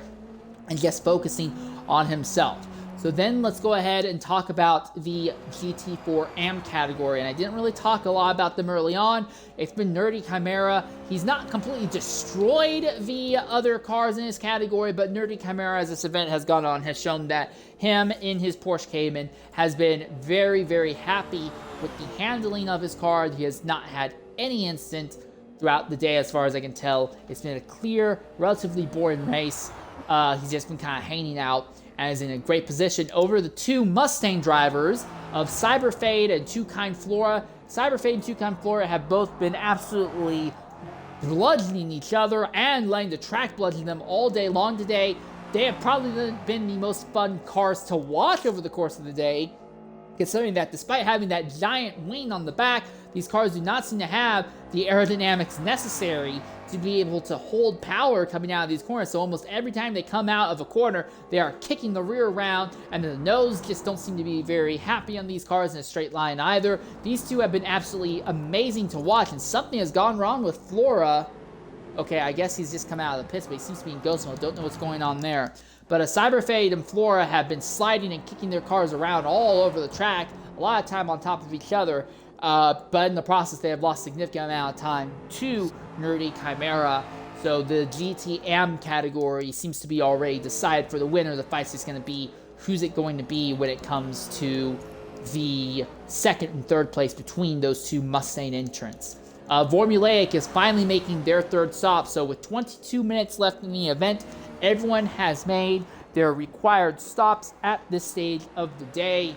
and just focusing on himself. So then let's go ahead and talk about the GT4 AM category. And I didn't really talk a lot about them early on. It's been Nerdy Chimera. He's not completely destroyed the other cars in his category, but Nerdy Chimera, as this event has gone on, has shown that him in his Porsche Cayman has been very, very happy with the handling of his car. He has not had any incident throughout the day as far as I can tell. It's been a clear, relatively boring race. He's just been kind of hanging out and is in a great position over the 2 Mustang drivers of Cyberfade and Too Kind Flora. Cyberfade and Too Kind Flora have both been absolutely bludgeoning each other and letting the track bludgeon them all day long today. They have probably been the most fun cars to watch over the course of the day, considering that despite having that giant wing on the back, these cars do not seem to have the aerodynamics necessary to be able to hold power coming out of these corners. So almost every time they come out of a corner, they are kicking the rear around, and the nose just don't seem to be very happy on these cars in a straight line either. These two have been absolutely amazing to watch, and something has gone wrong with Flora. Okay, I guess he's just come out of the pits, but he seems to be in ghost mode. Don't know what's going on there. But Cyberfade and Flora have been sliding and kicking their cars around all over the track, a lot of time on top of each other. But in the process, they have lost a significant amount of time to Nerdy Chimera. So the GTM category seems to be already decided for the winner. The fight's just going to be who's it going to be when it comes to the second and third place between those 2 Mustang entrants. Formulaic is finally making their third stop. So with 22 minutes left in the event, everyone has made their required stops at this stage of the day.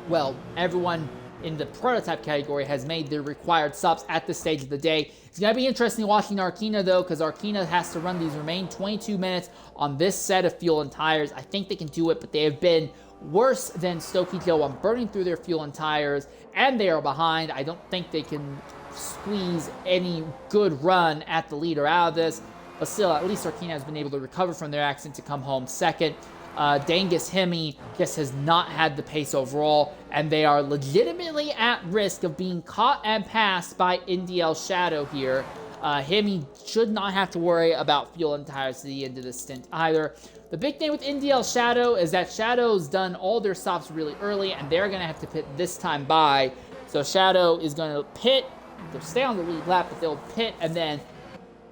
Well, everyone in the prototype category has made their required stops at this stage of the day. It's going to be interesting watching Arkina, though, because Arkina has to run these remaining 22 minutes on this set of fuel and tires. I think they can do it, but they have been worse than Stokey Joe on burning through their fuel and tires, and they are behind. I don't think they can squeeze any good run at the leader out of this, but still, at least Arkina has been able to recover from their accident to come home second. Dangus Hemi just has not had the pace overall, and they are legitimately at risk of being caught and passed by NDL Shadow here. Hemi should not have to worry about fuel and tires to the end of the stint either. The big thing with NDL Shadow is that Shadow's done all their stops really early, and they're going to have to pit this time by. So Shadow is going to pit. They'll stay on the lead lap, but they'll pit, and then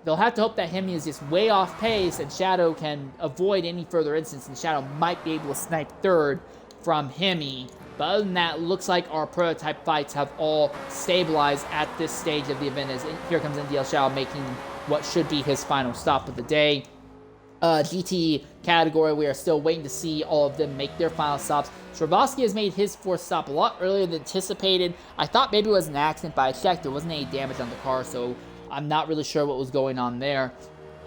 they'll have to hope that Hemi is just way off pace and Shadow can avoid any further incidents, and Shadow might be able to snipe third from Hemi. But other than that, looks like our prototype fights have all stabilized at this stage of the event, as here comes NDL Shadow making what should be his final stop of the day. GT category, we are still waiting to see all of them make their final stops. Shrabowski has made his fourth stop a lot earlier than anticipated. I thought maybe it was an accident, but I checked. There wasn't any damage on the car, so I'm not really sure what was going on there.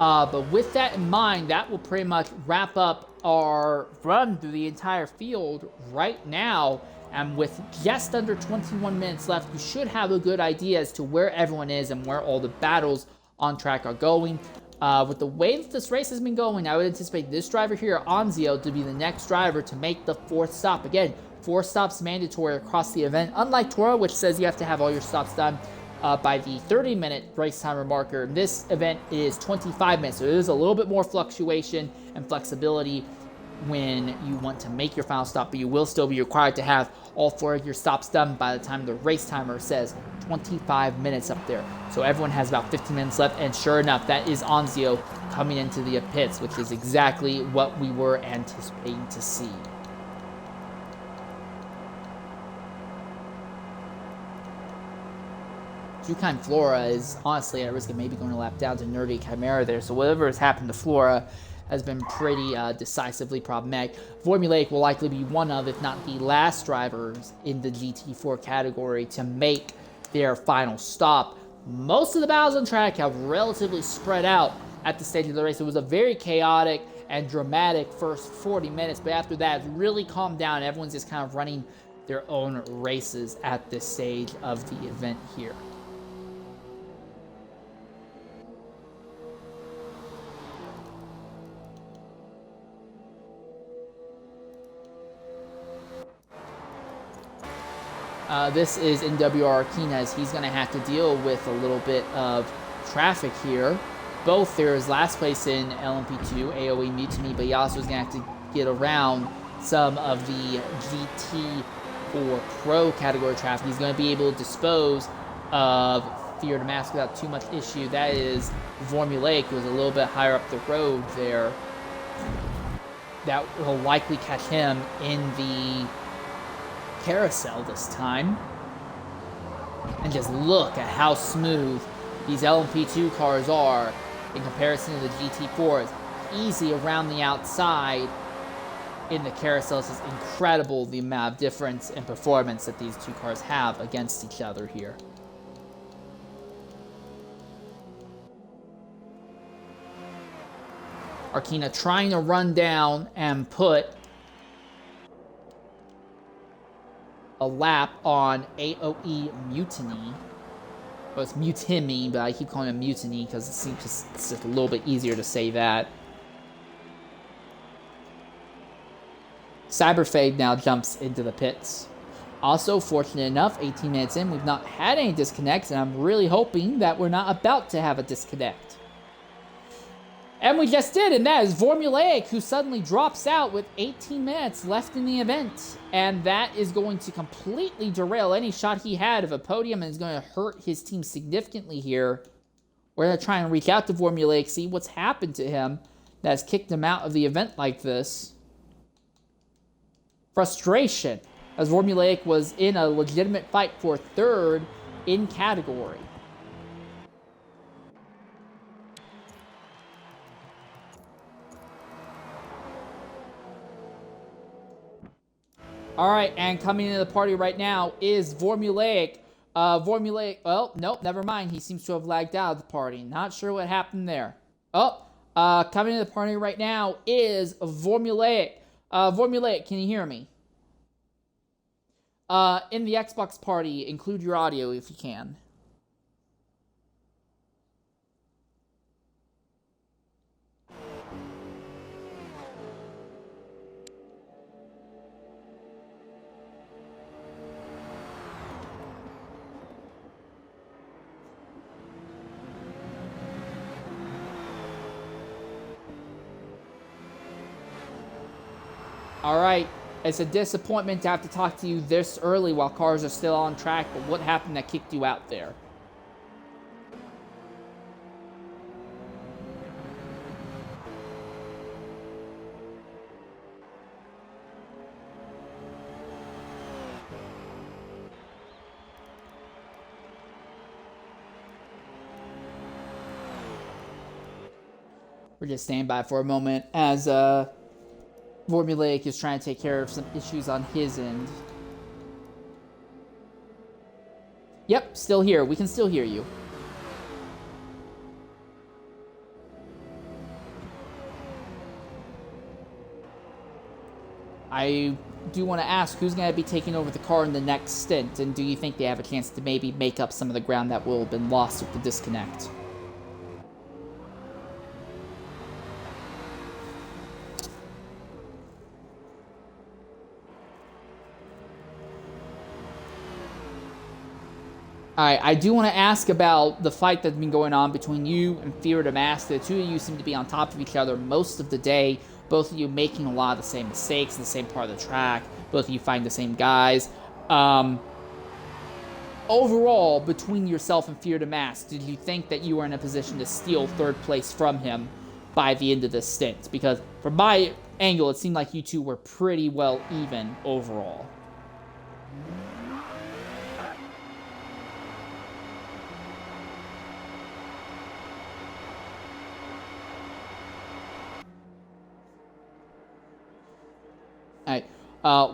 But with that in mind, that will pretty much wrap up our run through the entire field right now. And with just under 21 minutes left, you should have a good idea as to where everyone is and where all the battles on track are going. With the way that this race has been going, I would anticipate this driver here, Anzio, to be the next driver to make the fourth stop. Again, 4 stops mandatory across the event, unlike Toro, which says you have to have all your stops done by the 30-minute race timer marker. This event is 25 minutes, so there's a little bit more fluctuation and flexibility when you want to make your final stop, but you will still be required to have all 4 of your stops done by the time the race timer says 25 minutes up there. So everyone has about 15 minutes left, and sure enough, that is Anzio coming into the pits, which is exactly what we were anticipating to see. Jukind Flora is honestly at risk of maybe going a lap down to Nerdy Chimera there, so whatever has happened to Flora has been pretty decisively problematic. Formulaic will likely be one of, if not the last drivers in the GT4 category to make their final stop. Most of the battles on track have relatively spread out at the stage of the race. It was a very chaotic and dramatic first 40 minutes, but after that, it's really calmed down. Everyone's just kind of running their own races at this stage of the event here. This is NWR Arquinez. He's going to have to deal with a little bit of traffic here. Both there is last place in LMP2, AOE Mutiny, but he also is going to have to get around some of the GT4 Pro category traffic. He's going to be able to dispose of Fear to Mask without too much issue. That is Formulaic, who is a little bit higher up the road there. That will likely catch him in the carousel this time. And just look at how smooth these LMP2 cars are in comparison to the GT4s. Easy around the outside in the carousel. It's just incredible the amount of difference in performance that these two cars have against each other here. Arkina trying to run down and put a lap on AOE Mutiny. Well, it's Mutimi, but I keep calling it Mutiny because it seems it's just a little bit easier to say that. Cyberfade now jumps into the pits. Also, fortunate enough, 18 minutes in, we've not had any disconnects, and I'm really hoping that we're not about to have a disconnect. And we just did, and that is Formulaic, who suddenly drops out with 18 minutes left in the event. And that is going to completely derail any shot he had of a podium, and is going to hurt his team significantly here. We're going to try and reach out to Formulaic, see what's happened to him that has kicked him out of the event like this. Frustration, as Formulaic was in a legitimate fight for third in category. All right, and coming into the party right now is Formulaic. Well, nope, never mind. He seems to have lagged out of the party. Not sure what happened there. Coming into the party right now is Formulaic. Formulaic, can you hear me? In the Xbox party, include your audio if you can. All right, it's a disappointment to have to talk to you this early while cars are still on track, but what happened that kicked you out there? We're just standing by for a moment as Formulaic is trying to take care of some issues on his end. Yep, still here. We can still hear you. I do want to ask, who's going to be taking over the car in the next stint, and do you think they have a chance to maybe make up some of the ground that will have been lost with the disconnect? Alright, I do want to ask about the fight that's been going on between you and Fear the Mask. The two of you seem to be on top of each other most of the day. Both of you making a lot of the same mistakes in the same part of the track. Both of you find the same guys. Overall, between yourself and Fear the Mask, did you think that you were in a position to steal third place from him by the end of this stint? Because from my angle, it seemed like you two were pretty well even overall.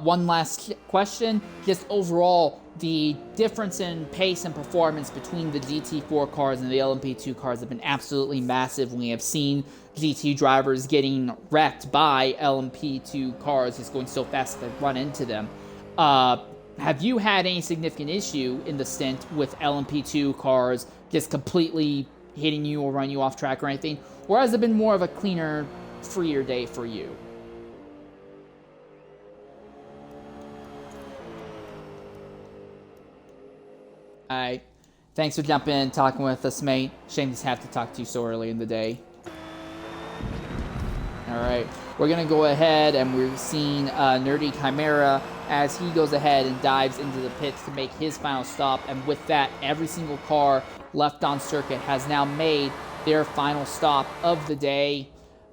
One last question. Just overall, the difference in pace and performance between the GT4 cars and the LMP2 cars have been absolutely massive. We have seen GT drivers getting wrecked by LMP2 cars just going so fast that they run into them. Have you had any significant issue in the stint with LMP2 cars just completely hitting you or running you off track or anything? Or has it been more of a cleaner, freer day for you? Alright, thanks for jumping in and talking with us, mate. Shame to have to talk to you so early in the day. Alright, we're going to go ahead and we're seeing Nerdy Chimera as he goes ahead and dives into the pits to make his final stop. And with that, every single car left on circuit has now made their final stop of the day.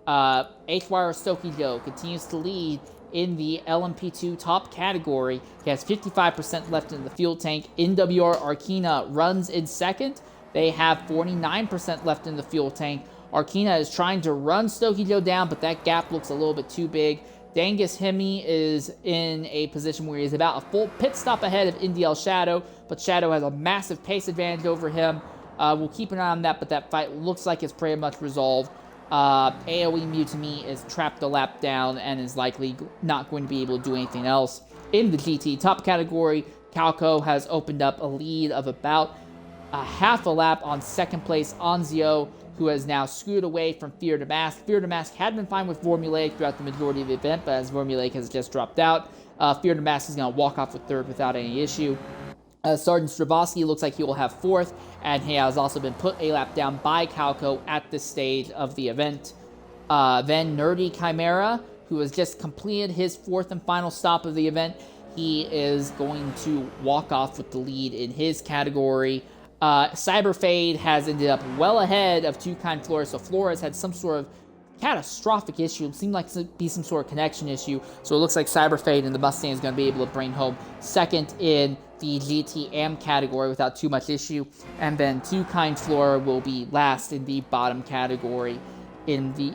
H-Wire Stokie Joe continues to lead in the LMP2 top category. He has 55% left in the fuel tank. NWR Arkina runs in second. They have 49% left in the fuel tank. Arkina is trying to run Stokie Joe down, but that gap looks a little bit too big. Dangus Hemi is in a position where he's about a full pit stop ahead of NDL Shadow, but Shadow has a massive pace advantage over him. We'll keep an eye on that, but that fight looks like it's pretty much resolved. AoE Mutiny is trapped a lap down and is likely not going to be able to do anything else. In the GT top category, Calco has opened up a lead of about a half a lap on second place Anzio, who has now screwed away from Fear the Mask. Fear the Mask had been fine with Formulaic throughout the majority of the event, but as Formulaic has just dropped out, Fear the Mask is going to walk off with third without any issue. Sergeant Stravosky looks like he will have fourth, and he has also been put a lap down by Calco at this stage of the event. Then Nerdy Chimera, who has just completed his fourth and final stop of the event, he is going to walk off with the lead in his category. Cyberfade has ended up well ahead of Two Kind Flores, so Flores had some sort of catastrophic issue. It seemed like to be some sort of connection issue, so it looks like Cyberfade and the Mustang is going to be able to bring home second in the GTM category without too much issue, and then Two Kind Flora will be last in the bottom category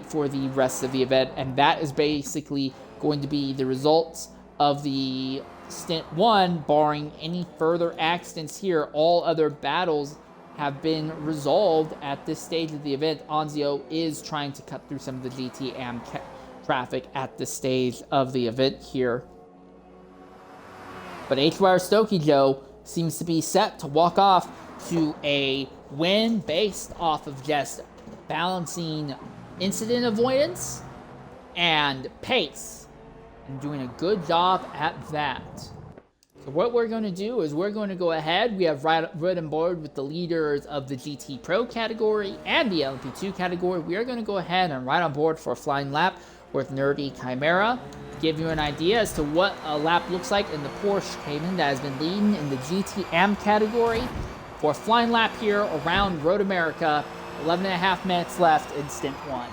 for the rest of the event, and that is basically going to be the results of the Stint 1, barring any further accidents here. All other battles have been resolved at this stage of the event. Anzio is trying to cut through some of the GT traffic at this stage of the event here. But HYR Stokey Joe seems to be set to walk off to a win based off of just balancing incident avoidance and pace, and doing a good job at that. So what we're going to do is we're going to go ahead. We have right on board with the leaders of the GT Pro category and the LMP2 category. We are going to go ahead and ride on board for a flying lap with Nerdy Chimera. Give you an idea as to what a lap looks like in the Porsche Cayman that has been leading in the GT Am category. For a flying lap here around Road America, 11.5 minutes left in Stint 1.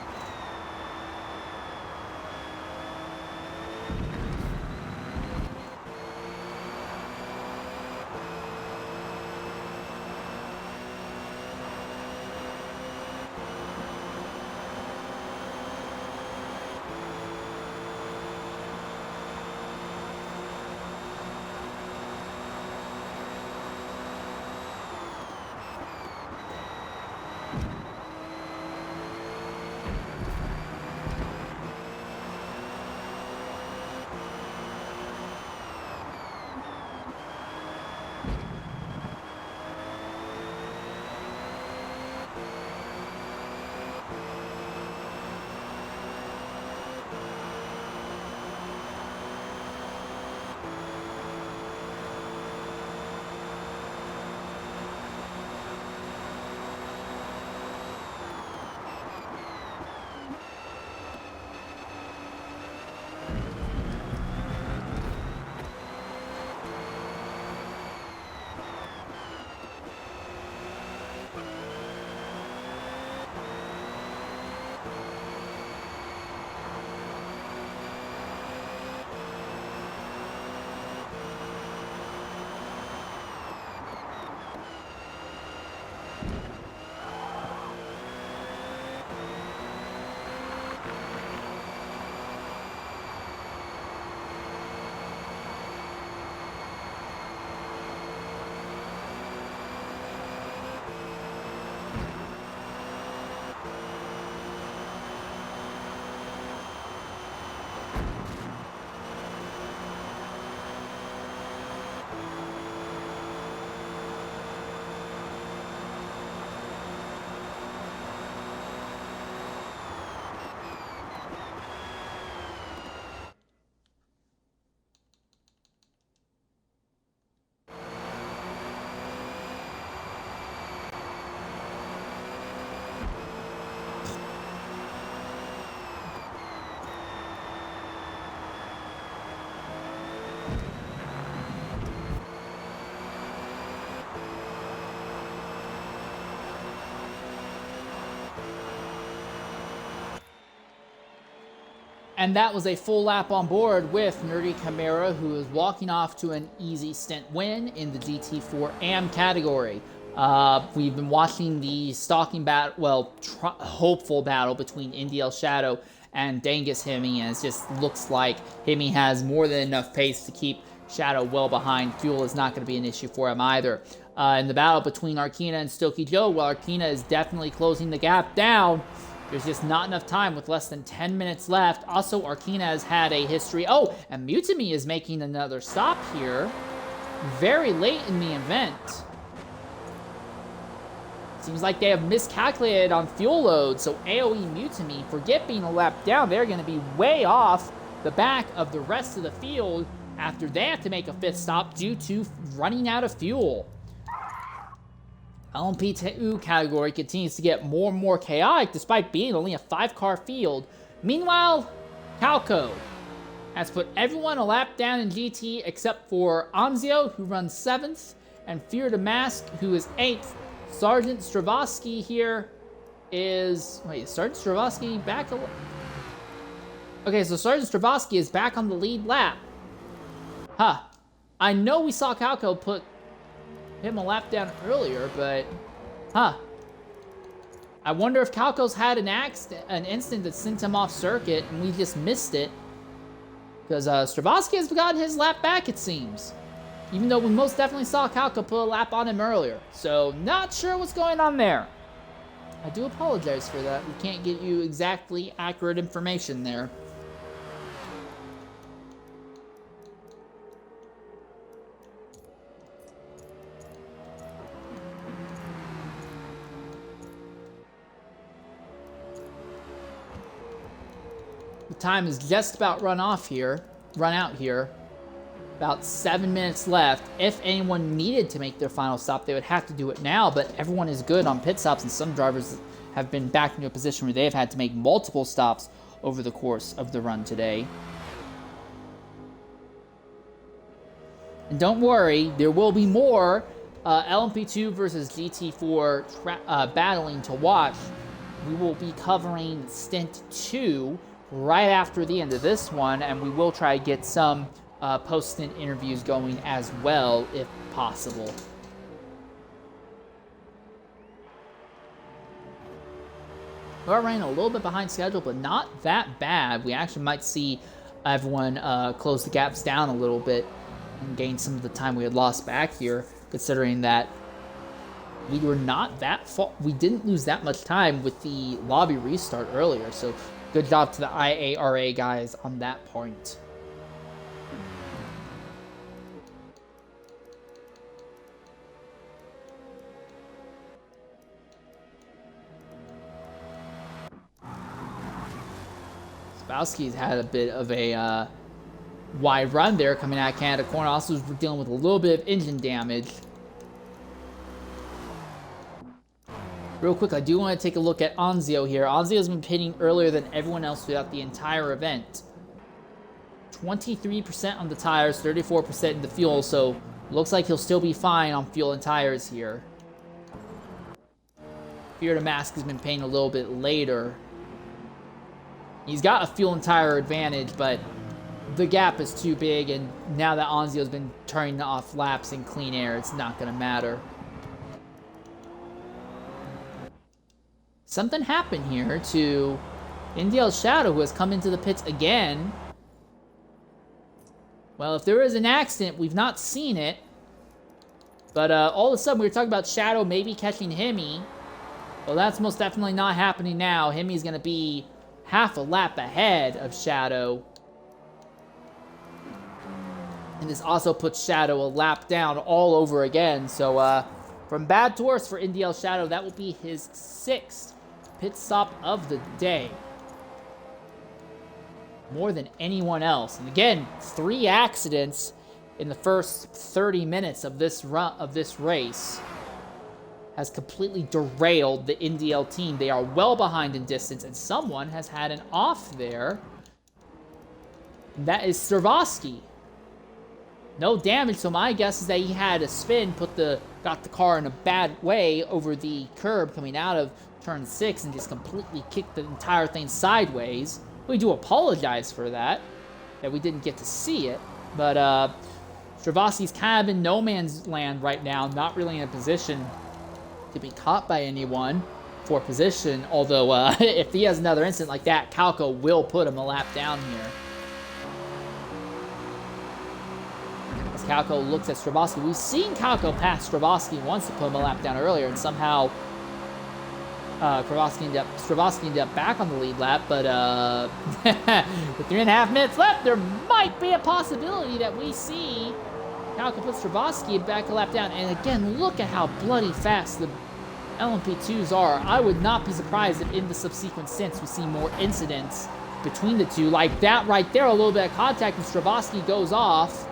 And that was a full lap on board with Nerdy Chimera, who is walking off to an easy Stint win in the GT4 Am category. We've been watching the stalking battle, well, hopeful battle between NDL Shadow and Dangus Hemi, and it just looks like Hemi has more than enough pace to keep Shadow well behind. Fuel is not going to be an issue for him either. In the battle between Arkina and Stokey Joe, while Arkina is definitely closing the gap down, there's just not enough time with less than 10 minutes left. Also, Arkina has had a history. Oh, and Mutami is making another stop here very late in the event. Seems like they have miscalculated on fuel load, so AoE Mutami, forget being a lap down, they're going to be way off the back of the rest of the field after they have to make a fifth stop due to running out of fuel. LMP2 category continues to get more and more chaotic despite being only a 5-car field. Meanwhile, Calco has put everyone a lap down in GT except for Anzio, who runs 7th, and Fear the Mask, who is 8th. Sergeant Stravosky here is... Wait, is Sergeant Stravosky back? Okay, so Sergeant Stravosky is back on the lead lap. Huh. I know we saw Calco put him a lap down earlier, but... Huh. I wonder if Calco's had an incident that sent him off circuit and we just missed it. Because Stravosky has gotten his lap back, it seems. Even though we most definitely saw Kalka put a lap on him earlier. So, not sure what's going on there. I do apologize for that. We can't get you exactly accurate information there. The time is just about run out here. About 7 minutes left. If anyone needed to make their final stop, they would have to do it now, but everyone is good on pit stops, and some drivers have been back into a position where they have had to make multiple stops over the course of the run today. And don't worry, there will be more LMP2 versus GT4 battling to watch. We will be covering Stint 2 right after the end of this one, and we will try to get some post-stint interviews going as well, if possible. We are running a little bit behind schedule, but not that bad. We actually might see everyone close the gaps down a little bit and gain some of the time we had lost back here, considering that we were not that far. We didn't lose that much time with the lobby restart earlier, so good job to the IARA guys on that point. Spowski's had a bit of a wide run there coming out of Canada corner. Also was dealing with a little bit of engine damage. Real quick, I do want to take a look at Anzio here. Anzio's been pitting earlier than everyone else throughout the entire event. 23% on the tires, 34% in the fuel, so looks like he'll still be fine on fuel and tires here. Fear to Mask has been pitting a little bit later. He's got a fuel and tire advantage, but the gap is too big, and now that Anzio's been turning off laps in clean air, it's not going to matter. Something happened here to Indiel's Shadow, who has come into the pits again. Well, if there is an accident, we've not seen it. But all of a sudden, we were talking about Shadow maybe catching Hemi. Well, that's most definitely not happening now. Hemi's going to be half a lap ahead of Shadow. And this also puts Shadow a lap down all over again. So from bad to worse for Indiel Shadow, that will be his 6th pit stop of the day. More than anyone else. And again, 3 accidents in the first 30 minutes of this race has completely derailed the Indiel team. They are well behind in distance, and someone has had an off there. And that is Stravosky. No damage, so my guess is that he had a spin, got the car in a bad way over the curb coming out of turn 6 and just completely kicked the entire thing sideways. We do apologize for that we didn't get to see it. But Stravosky's kind of in no man's land right now, not really in a position to be caught by anyone for position, although if he has another incident like that, Kalka will put him a lap down here. As Kalka looks at Stravosky, we've seen Kalka pass Stravosky once to put him a lap down earlier, and somehow Stravosky ended up back on the lead lap, but with 3.5 minutes left, there might be a possibility that we see Kalka put Stravosky back a lap down. And again, look at how bloody fast the LMP2s are. I would not be surprised if in the subsequent stints we see more incidents between the two. Like that right there, a little bit of contact, and Stravosky goes off.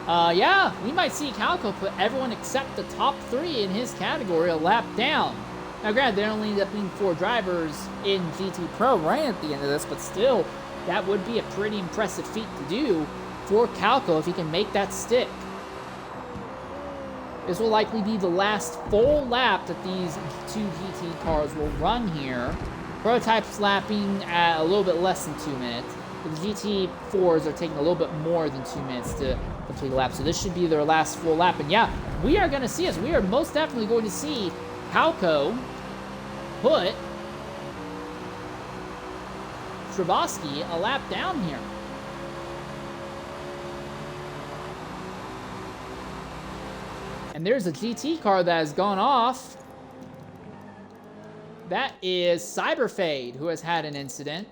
Yeah, we might see Kalka put everyone except the top 3 in his category a lap down. Now, granted, there only ended up being 4 drivers in GT Pro right at the end of this, but still, that would be a pretty impressive feat to do for Kalka if he can make that stick. This will likely be the last full lap that these 2 GT cars will run here. Prototype's lapping at a little bit less than 2 minutes, but the GT4s are taking a little bit more than 2 minutes to complete a lap, so this should be their last full lap. And yeah, we are going to see we are most definitely going to see Halko put Stravosky a lap down here. And there's a GT car that has gone off. That is Cyberfade, who has had an incident.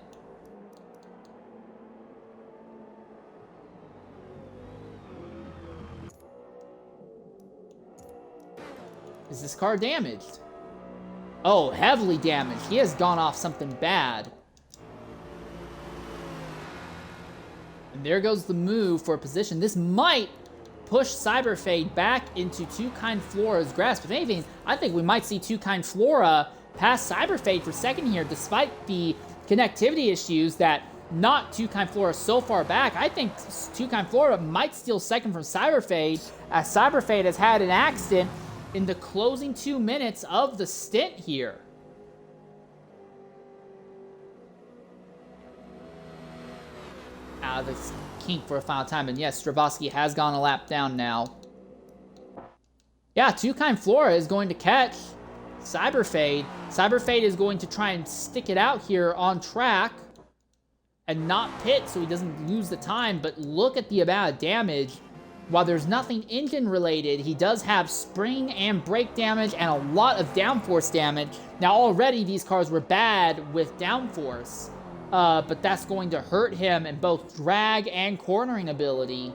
Is this car damaged? Oh, heavily damaged. He has gone off something bad. And there goes the move for a position. This might push Cyberfade back into Too Kind Flora's grasp. If anything, I think we might see Too Kind Flora pass Cyberfade for second here, despite the connectivity issues that not Too Kind Flora so far back. I think Too Kind Flora might steal second from Cyberfade, as Cyberfade has had an accident in the closing 2 minutes of the stint here. Out of the kink for a final time, and yes, Stravosky has gone a lap down now. Yeah, Too Kind Flora is going to catch Cyberfade. Cyberfade is going to try and stick it out here on track and not pit so he doesn't lose the time, but look at the amount of damage. While there's nothing engine related, he does have spring and brake damage and a lot of downforce damage. Now already these cars were bad with downforce, but that's going to hurt him in both drag and cornering ability.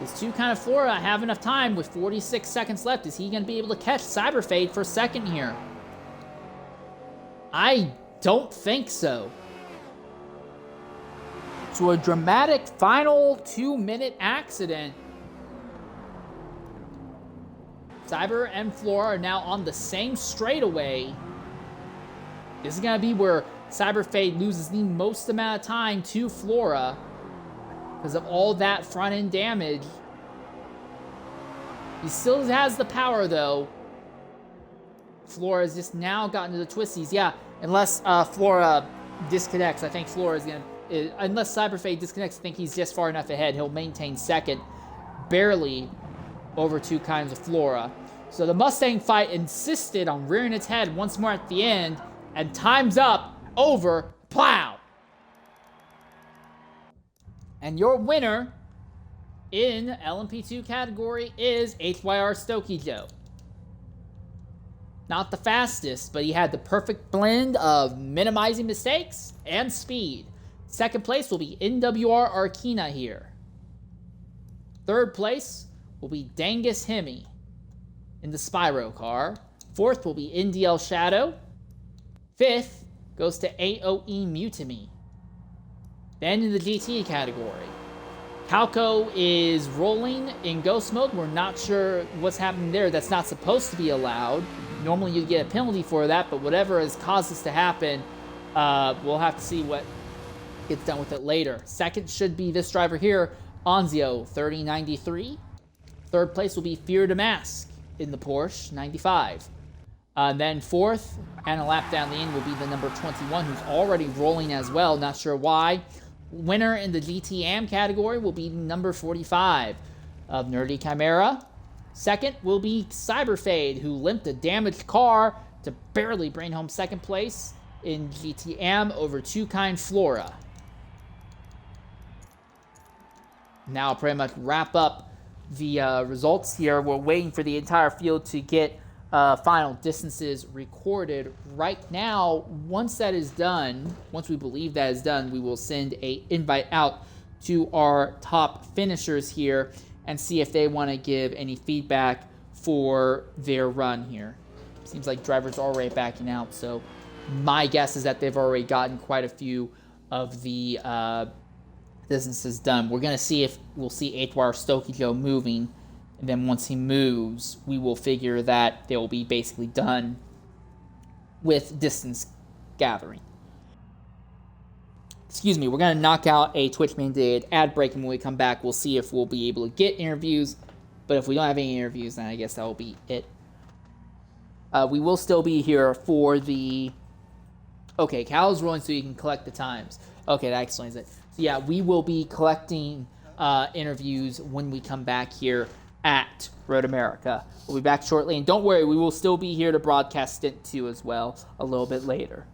Does Too Kind Flora have enough time with 46 seconds left? Is he going to be able to catch Cyberfade for a second here? I don't think so. So a dramatic final 2-minute accident. Cyber and Flora are now on the same straightaway. This is going to be where Cyberfade loses the most amount of time to Flora because of all that front-end damage. He still has the power, though. Flora's just now gotten to the twisties. Yeah, unless Flora disconnects, I think Flora is going to... Unless Cyberfade disconnects, I think he's just far enough ahead. He'll maintain second, barely over Too Kinds of Flora. So the Mustang fight insisted on rearing its head once more at the end, and time's up, over, plow! And your winner in LMP2 category is HYR Stokey Joe. Not the fastest, but he had the perfect blend of minimizing mistakes and speed. Second place will be NWR Arkina here. Third place will be Dangus Hemi in the Spyro car. Fourth will be NDL Shadow. Fifth goes to AOE Mutiny. Then in the GT category, Halko is rolling in ghost mode. We're not sure what's happening there. That's not supposed to be allowed. Normally you'd get a penalty for that, but whatever has caused this to happen, we'll have to see what gets done with it later. Second should be this driver here, Onzio 3093. Third place will be Fear Damask in the Porsche 95. Then fourth, and a lap down the end, will be the number 21, who's already rolling as well. Not sure why. Winner in the GTM category will be number 45 of Nerdy Chimera. Second will be Cyberfade, who limped a damaged car to barely bring home second place in GTM over Too Kind Flora. Now I'll pretty much wrap up the results here. We're waiting for the entire field to get final distances recorded. Right now, once that is done, once we believe that is done, we will send an invite out to our top finishers here and see if they want to give any feedback for their run here. Seems like drivers are already backing out, so my guess is that they've already gotten quite a few of the distances done. We're going to see if we'll see HYR Stokey Joe moving, and then once he moves, we will figure that they will be basically done with distance gathering. Excuse me, we're going to knock out a Twitch mandated ad break, and when we come back, we'll see if we'll be able to get interviews. But if we don't have any interviews, then I guess that will be it. We will still be here for the... Okay, Cal's rolling so you can collect the times. Okay, that explains it. So yeah, we will be collecting interviews when we come back here at Road America. We'll be back shortly, and don't worry, we will still be here to broadcast Stint 2 as well a little bit later.